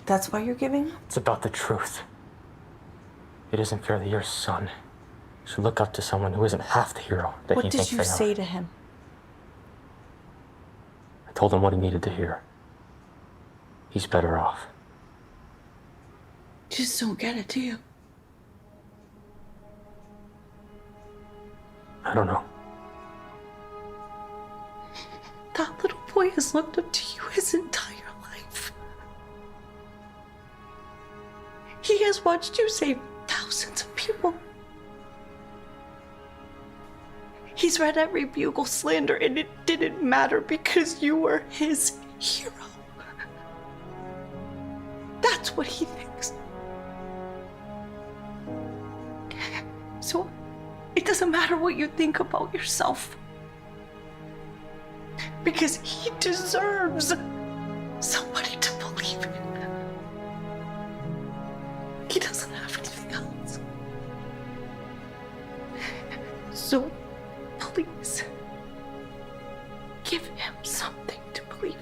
That's why you're giving up? It's about the truth. It isn't fair that your son should look up to someone who isn't half the hero that he thinks they are. What did you say to him? I told him what he needed to hear. He's better off. You just don't get it, do you? I don't know. That little boy has looked up to you his entire life. He has watched you save thousands of people. He's read every Bugle slander, and it didn't matter because you were his hero. That's what he thinks. So, it doesn't matter what you think about yourself. Because he deserves somebody to believe in. He doesn't have anything else. So, please, give him something to believe in.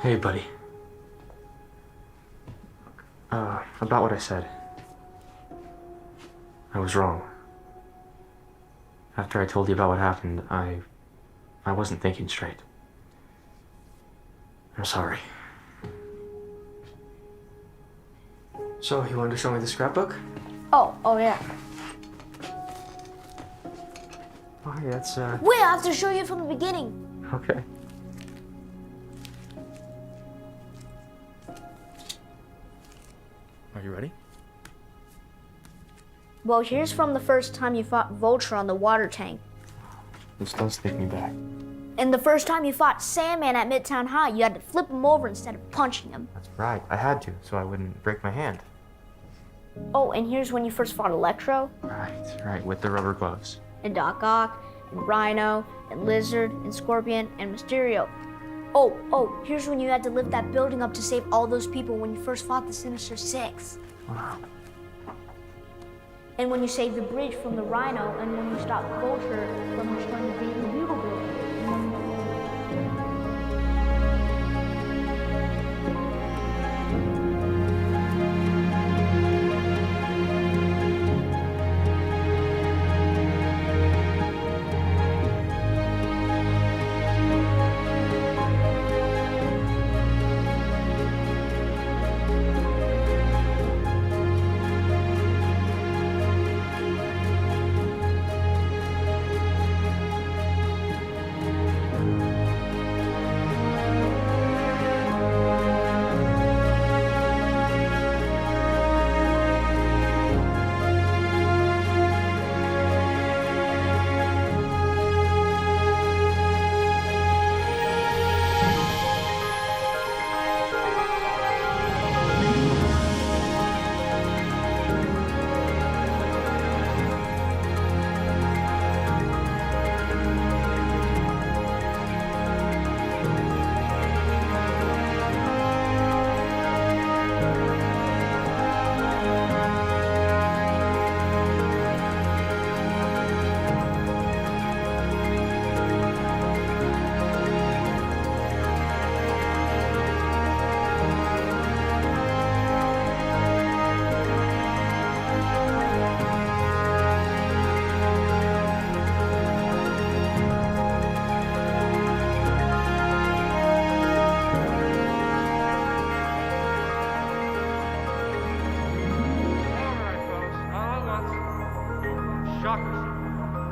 Hey, buddy. About what I said. I was wrong. After I told you about what happened, I wasn't thinking straight. I'm sorry. So, you wanted to show me the scrapbook? Oh yeah. Oh, hey, that's, Wait, I have to show you from the beginning. Okay. Are you ready? Well, here's from the first time you fought Vulture on the water tank. This does take me back. And the first time you fought Sandman at Midtown High, you had to flip him over instead of punching him. That's right. I had to, so I wouldn't break my hand. Oh, and here's when you first fought Electro, Right, with the rubber gloves. and Doc Ock, and Rhino, and Lizard, and Scorpion, and Mysterio. Oh, here's when you had to lift that building up to save all those people when you first fought the Sinister Six. Wow. And when you saved the bridge from the Rhino, and when you stopped Vulture from destroying the Daily Bugle building.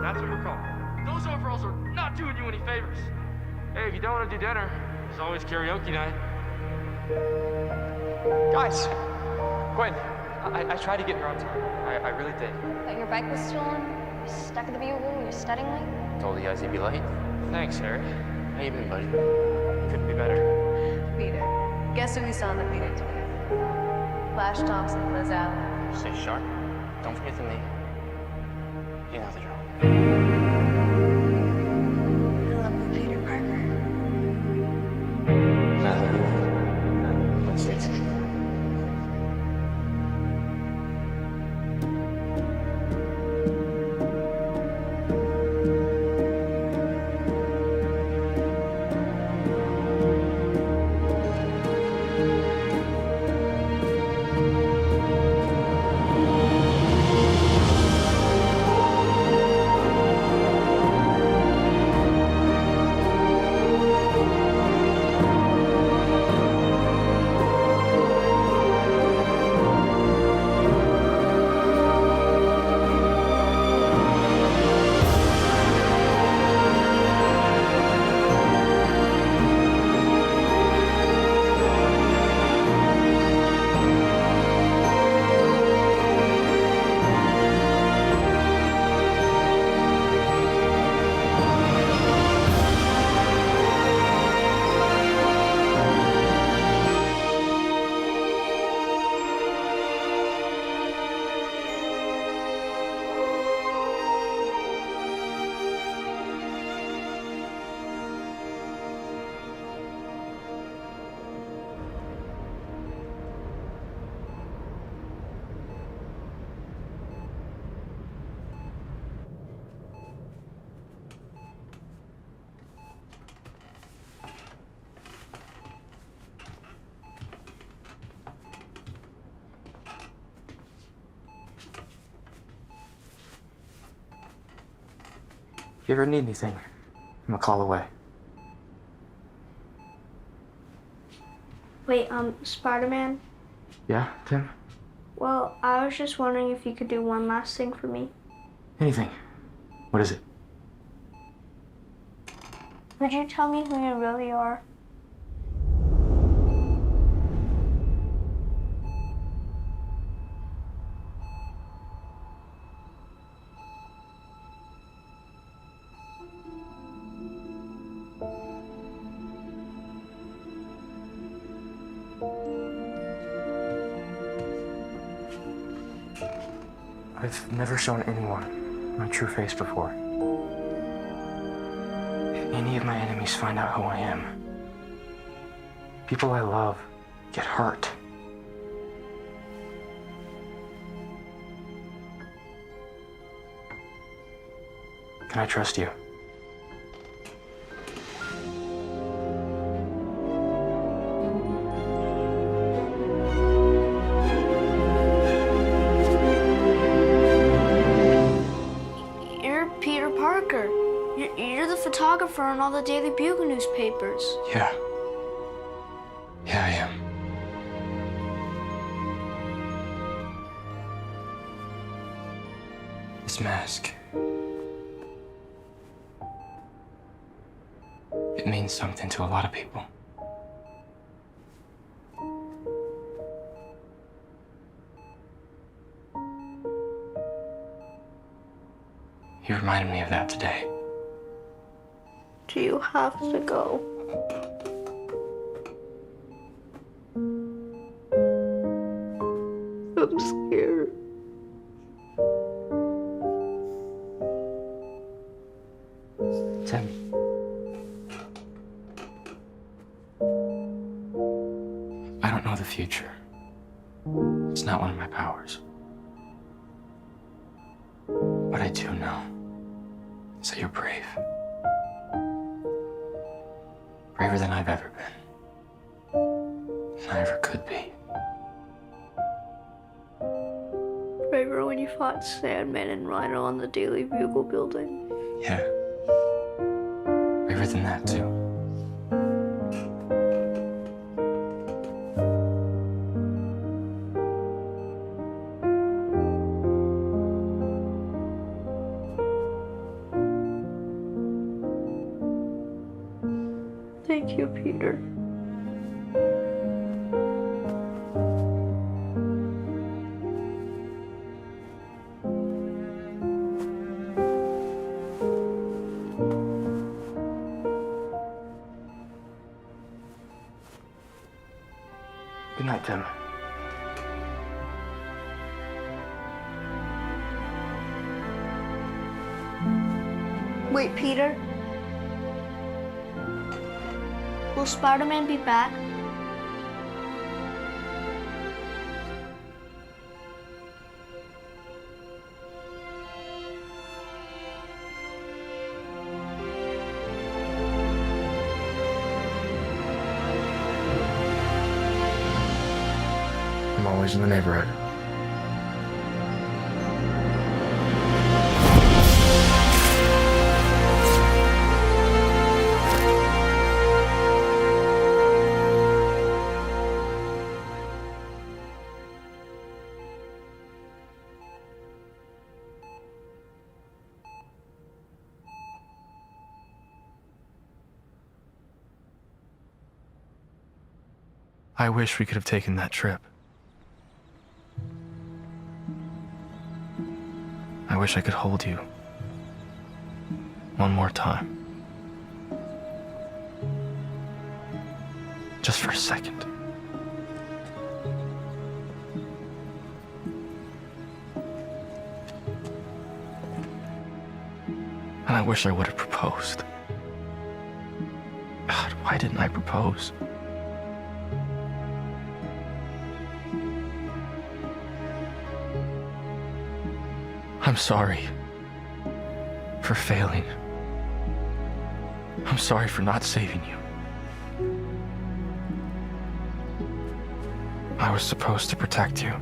That's what we're called. Those overalls are not doing you any favors. Hey, if you don't want to do dinner, there's always karaoke night. Guys, Gwen, I tried to get here on time. I really did. But your bike was stolen, you're stuck at the Bugle, you're studying late. Told you guys you'd be late. Thanks, Harry. How you been, buddy? Couldn't be better. Peter. Guess who we saw in the theater today? Flash Thompson, Liz Allen. Stay sharp. Don't forget the me. You know the drill. I love you, Peter Parker. Let's see. If you ever need anything, I'm a call away. Wait, Spider-Man? Yeah, Tim? Well, I was just wondering if you could do one last thing for me. Anything. What is it? Would you tell me who you really are? I've never shown anyone my true face before. If any of my enemies find out who I am, people I love get hurt. Can I trust you? You're the photographer on all the Daily Bugle newspapers. Yeah. Yeah, I am. This mask. It means something to a lot of people. You reminded me of that today. Do you have to go? I'm scared. Tim. I don't know the future. It's not one of my powers. What I do know is that you're brave. Braver than I've ever been. And I ever could be. Braver when you fought Sandman and Rhino on the Daily Bugle building. Yeah. Braver than that, too. Thank you, Peter. Good night, Tim. Wait, Peter? Will Spider-Man be back? I'm always in the neighborhood. I wish we could have taken that trip. I wish I could hold you one more time. Just for a second. And I wish I would have proposed. God, why didn't I propose? I'm sorry for failing. I'm sorry for not saving you. I was supposed to protect you.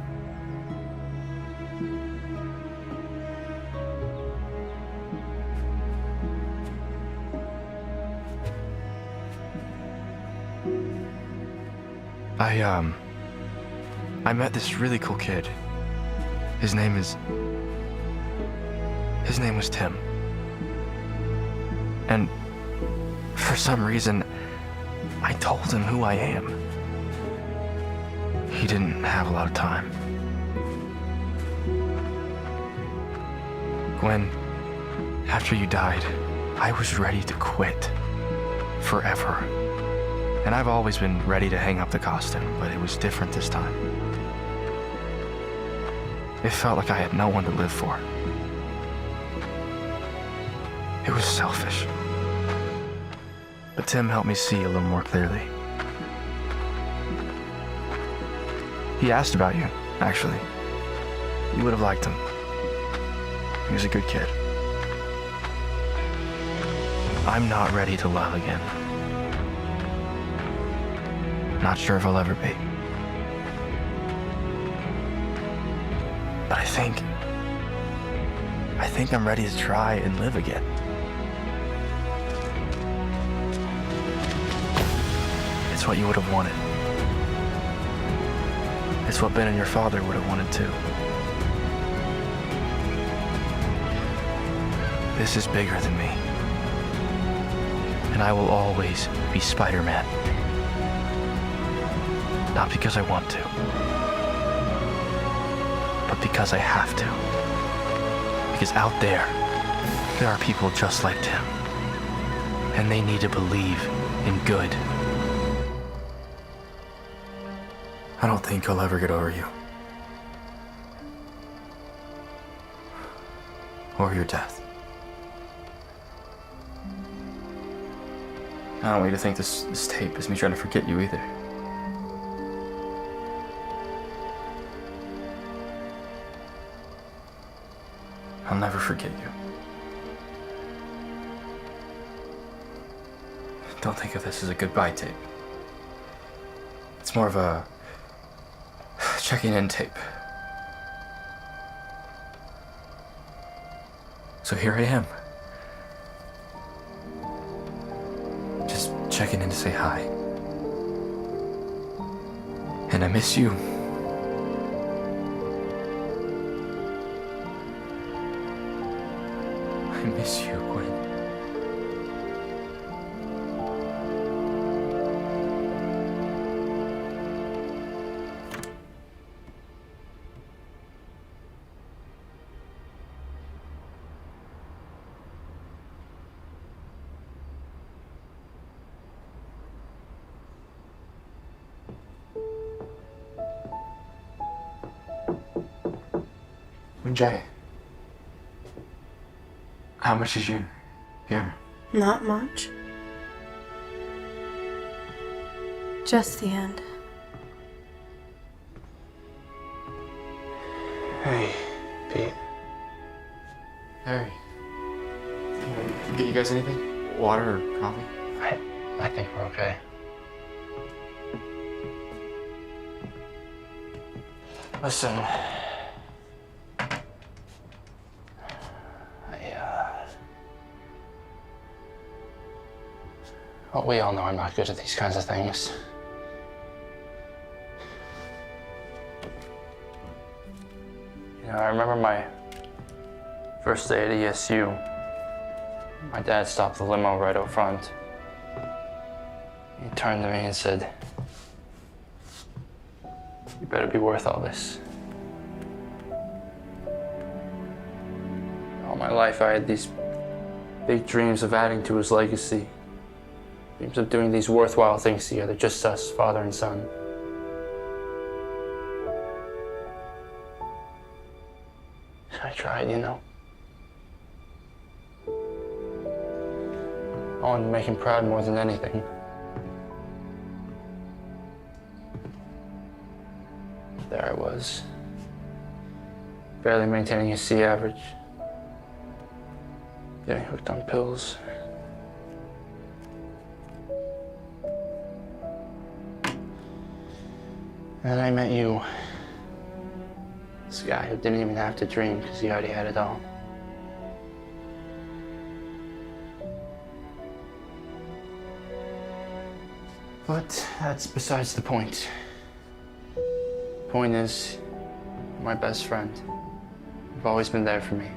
I met this really cool kid. His name was Tim. And for some reason, I told him who I am. He didn't have a lot of time. Gwen, after you died, I was ready to quit. Forever. And I've always been ready to hang up the costume, but it was different this time. It felt like I had no one to live for. It was selfish. But Tim helped me see a little more clearly. He asked about you, actually. You would have liked him. He was a good kid. I'm not ready to love again. Not sure if I'll ever be. But I think I'm ready to try and live again. It's what you would have wanted. It's what Ben and your father would have wanted too. This is bigger than me. And I will always be Spider-Man. Not because I want to, but because I have to. Because out there are people just like Tim. And they need to believe in good. I don't think I'll ever get over you. Or your death. I don't want you to think this tape is me trying to forget you either. I'll never forget you. Don't think of this as a goodbye tape. It's more of a checking in tape. So here I am. Just checking in to say hi. And I miss you. I miss you, Gwen. Jay. How much did you hear? Not much. Just the end. Hey, Pete. Harry. Get you guys anything? Water or coffee? I think we're okay. Listen. Well, we all know I'm not good at these kinds of things. You know, I remember my first day at ESU. My dad stopped the limo right out front. He turned to me and said, "You better be worth all this." All my life I had these big dreams of adding to his legacy. Dreams of doing these worthwhile things together, just us, father and son. I tried, you know. I wanted to make him proud more than anything. There I was, barely maintaining a C average, getting hooked on pills. And then I met you. This guy who didn't even have to dream because he already had it all. But that's besides the point. Point is, you're my best friend. You've always been there for me.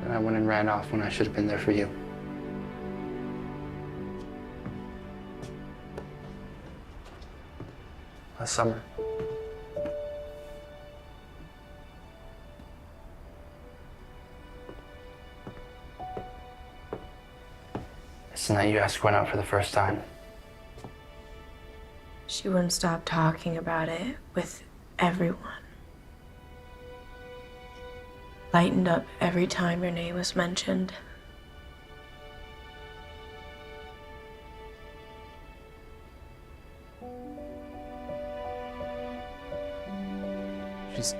And I went and ran off when I should have been there for you. Last summer. It's the night you asked Gwen out for the first time. She wouldn't stop talking about it with everyone. Lightened up every time your name was mentioned.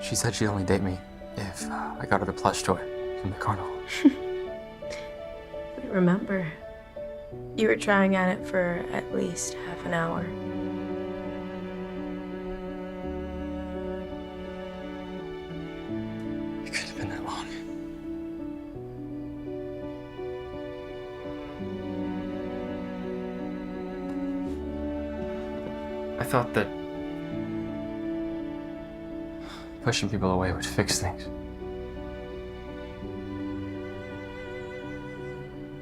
She said she'd only date me if I got her the plush toy from the carnival. Remember, you were trying at it for at least half an hour. It couldn't have been that long. I thought that pushing people away would fix things.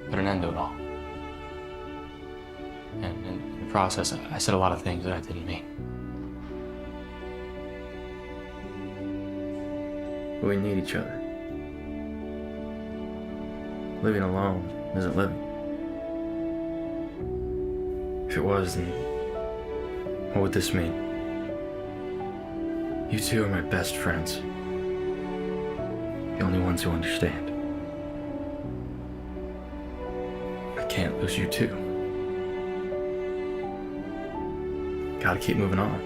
Put an end to it all. And in the process, I said a lot of things that I didn't mean. But we need each other. Living alone isn't living. If it was, then what would this mean? You two are my best friends. The only ones who understand. I can't lose you too. Gotta keep moving on.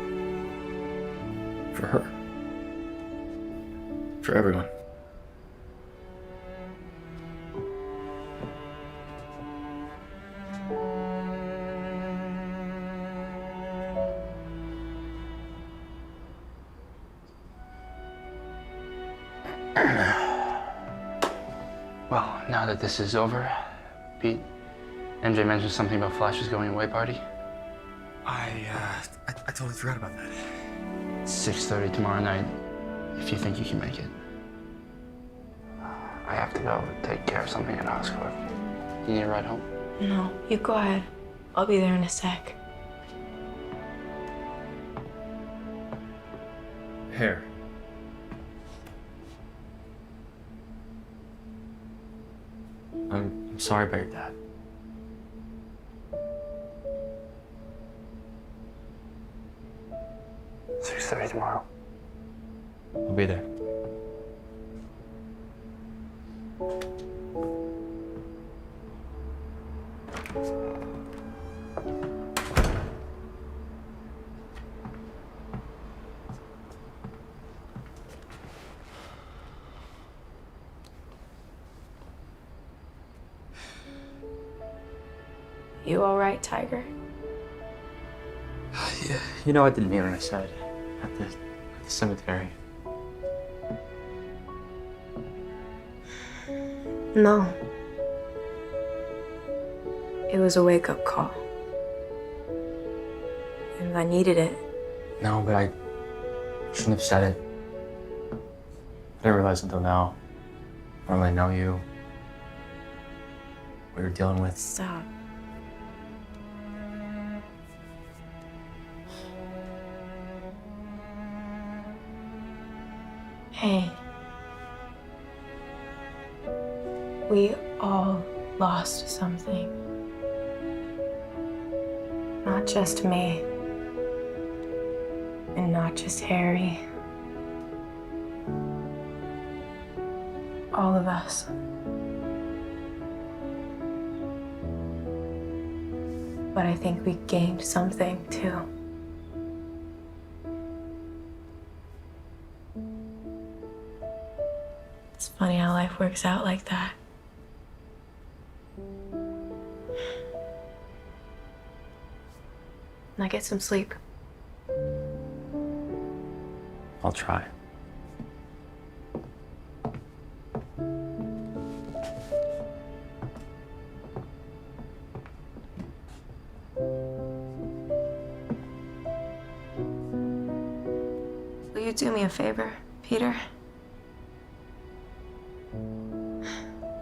For her. For everyone. Well, now that this is over, Pete, MJ mentioned something about Flash's going away party. I totally forgot about that. It's 6:30 tomorrow night, if you think you can make it. I have to go take care of something at Oscorp. You need a ride home? No, you go ahead. I'll be there in a sec. Hair. I'm sorry about your dad. $6:30 tomorrow. I'll be there. You all right, Tiger? Yeah, you know I didn't mean what I said at the cemetery. No. It was a wake-up call. And I needed it. No, but I shouldn't have said it. I didn't realize until now. I don't really know you. What you're dealing with. Stop. Hey. We all lost something. Not just me. And not just Harry. All of us. But I think we gained something too. It's funny how life works out like that. Now get some sleep. I'll try. Will do me a favor, Peter?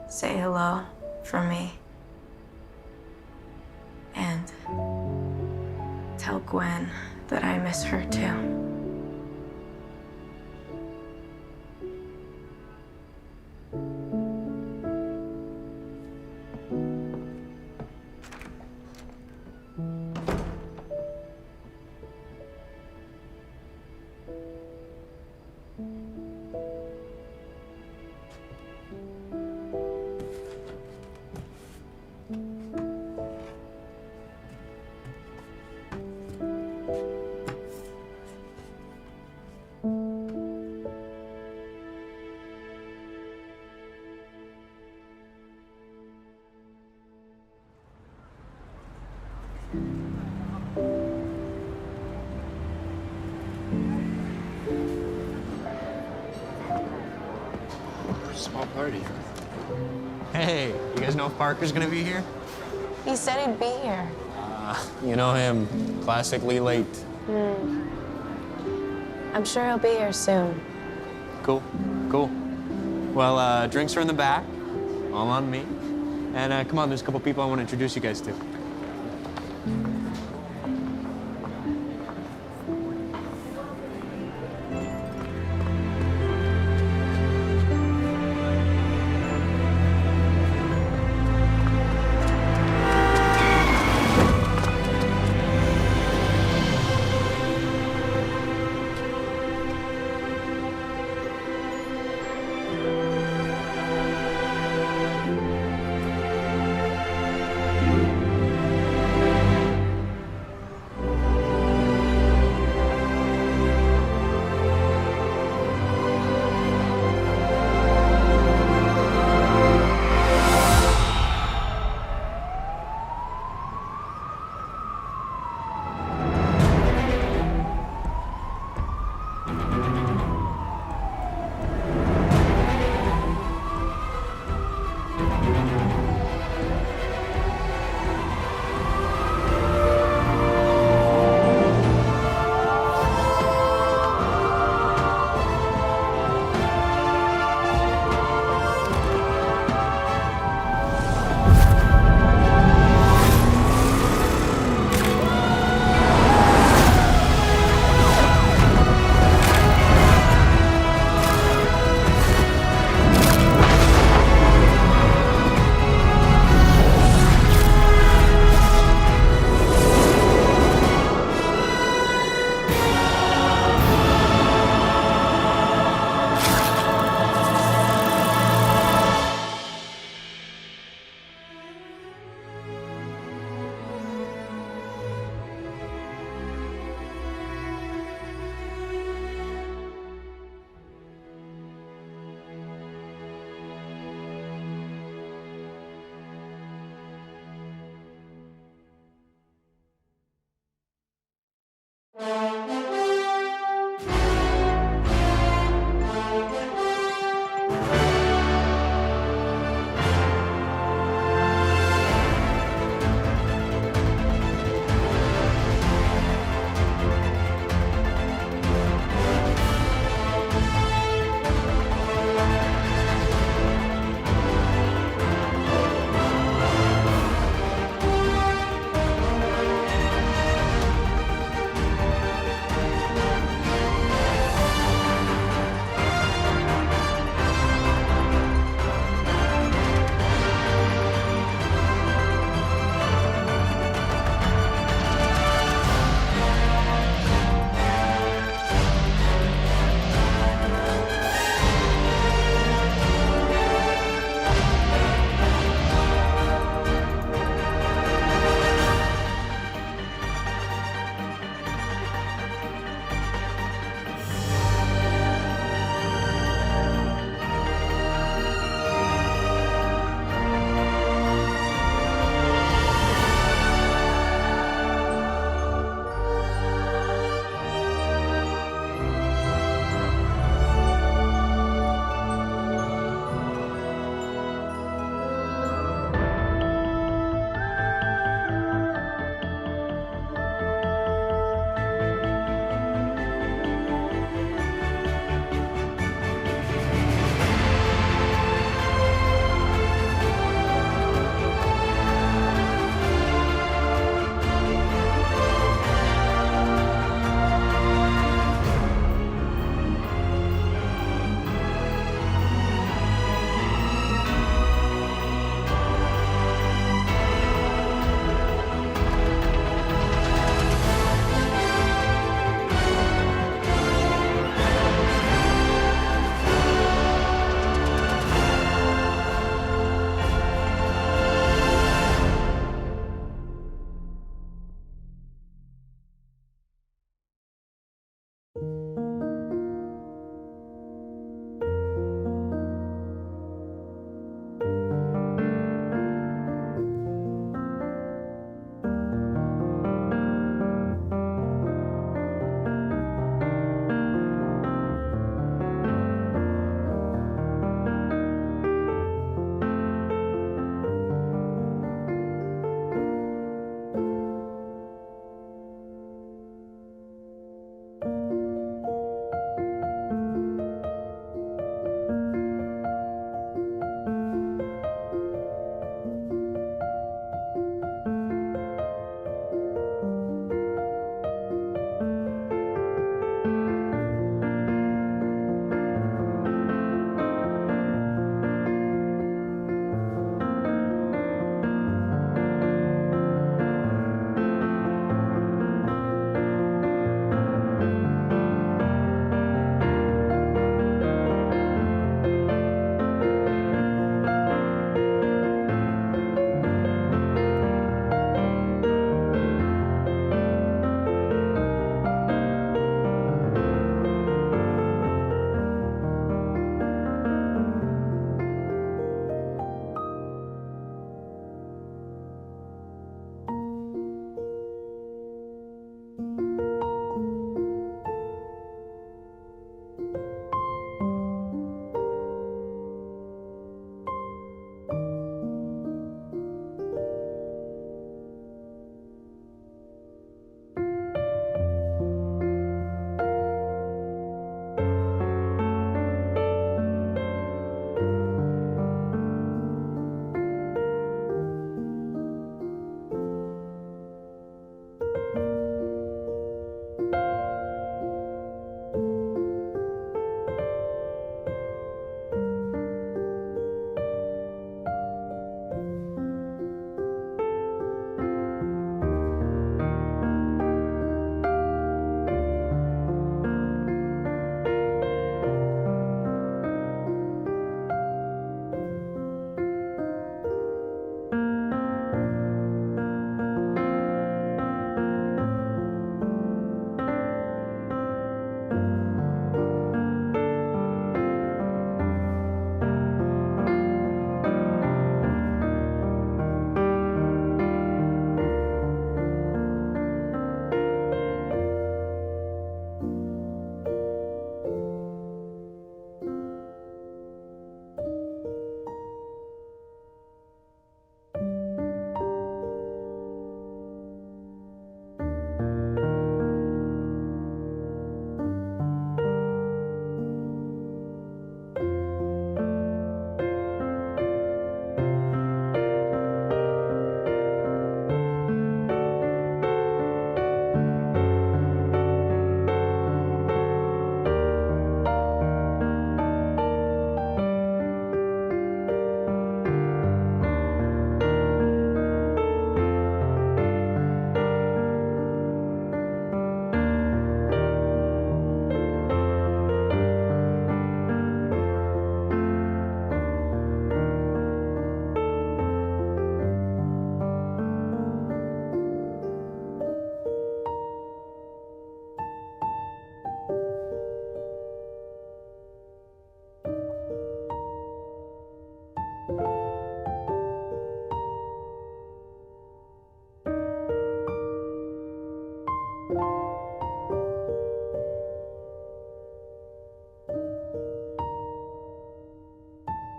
Say hello for me. And tell Gwen that I miss her too. Small party. Hey, you guys know if Parker's gonna be here? He said he'd be here. You know him, classically late. I'm sure he'll be here soon. Cool, cool. Well, drinks are in the back, all on me. And come on, there's a couple people I want to introduce you guys to.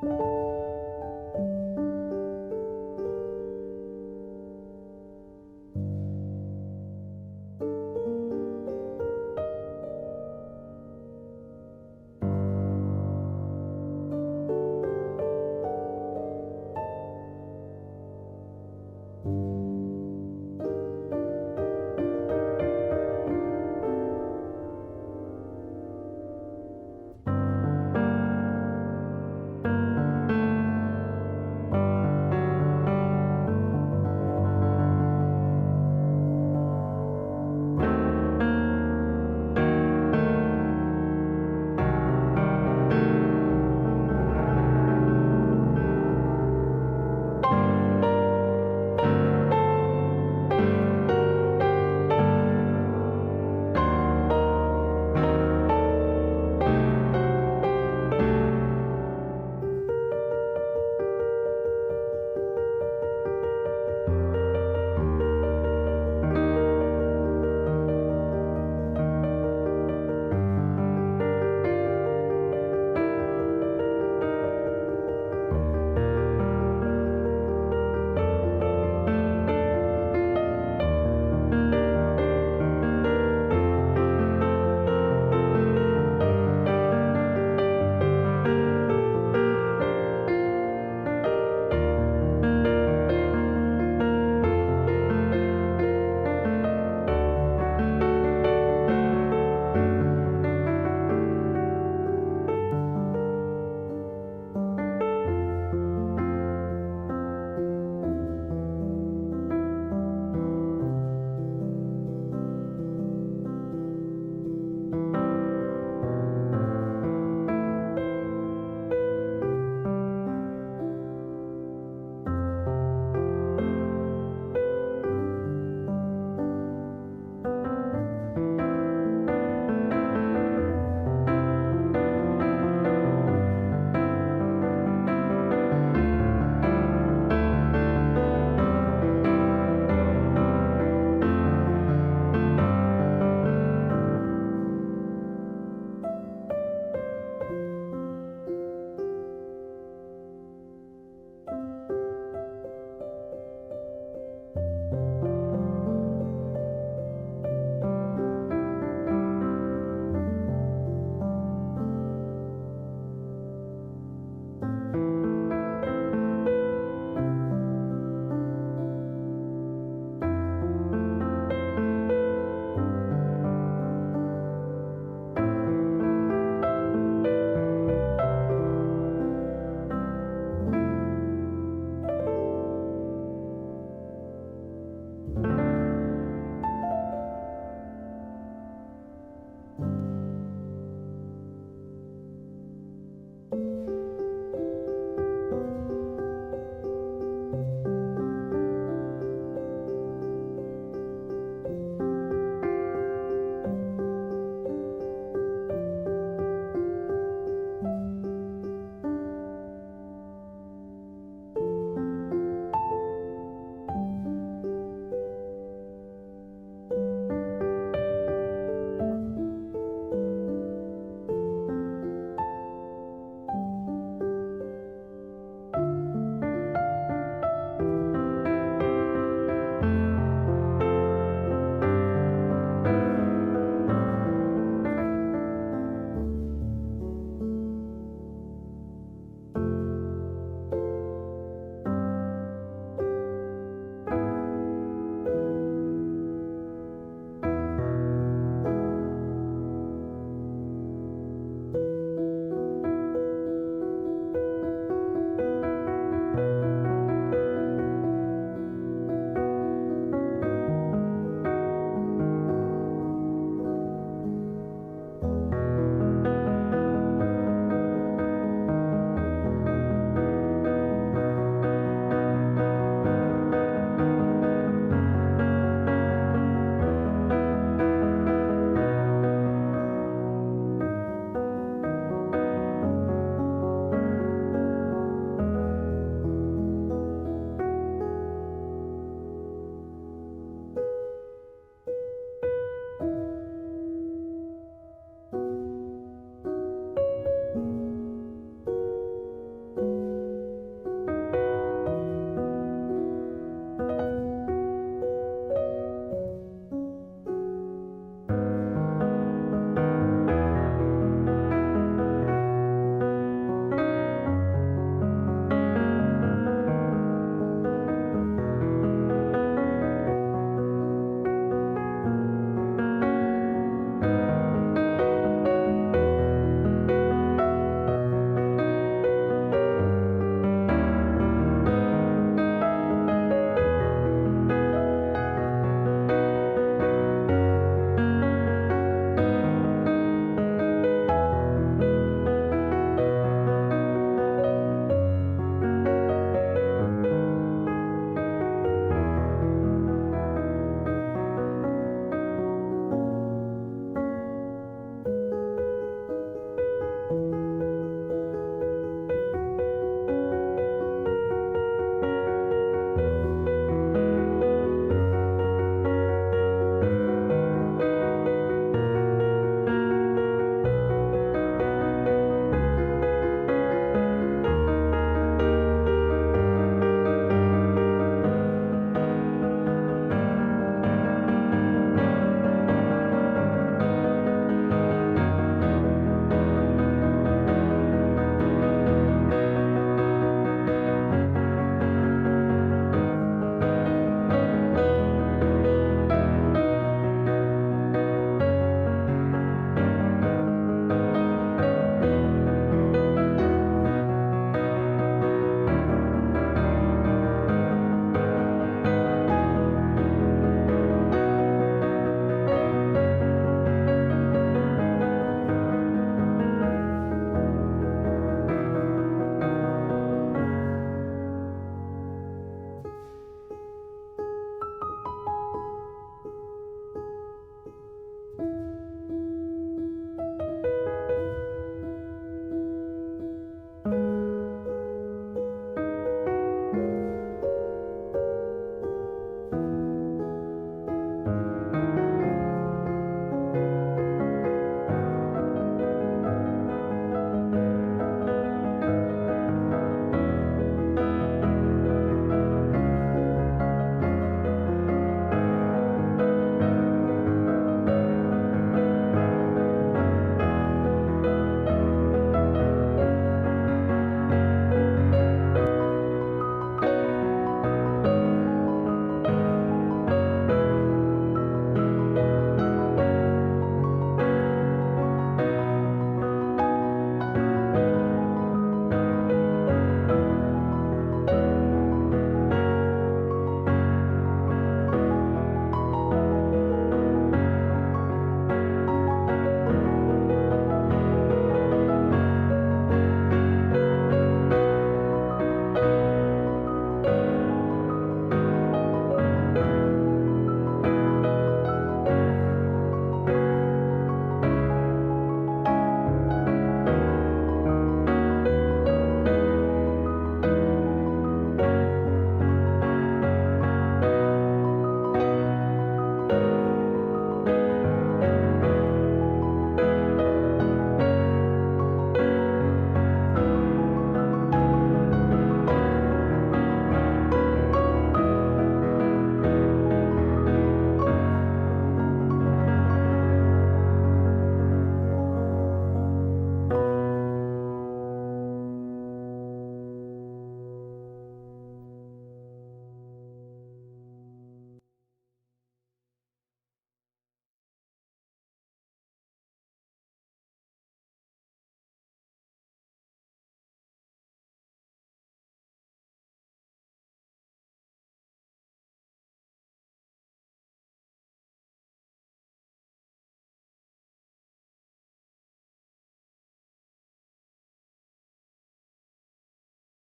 you.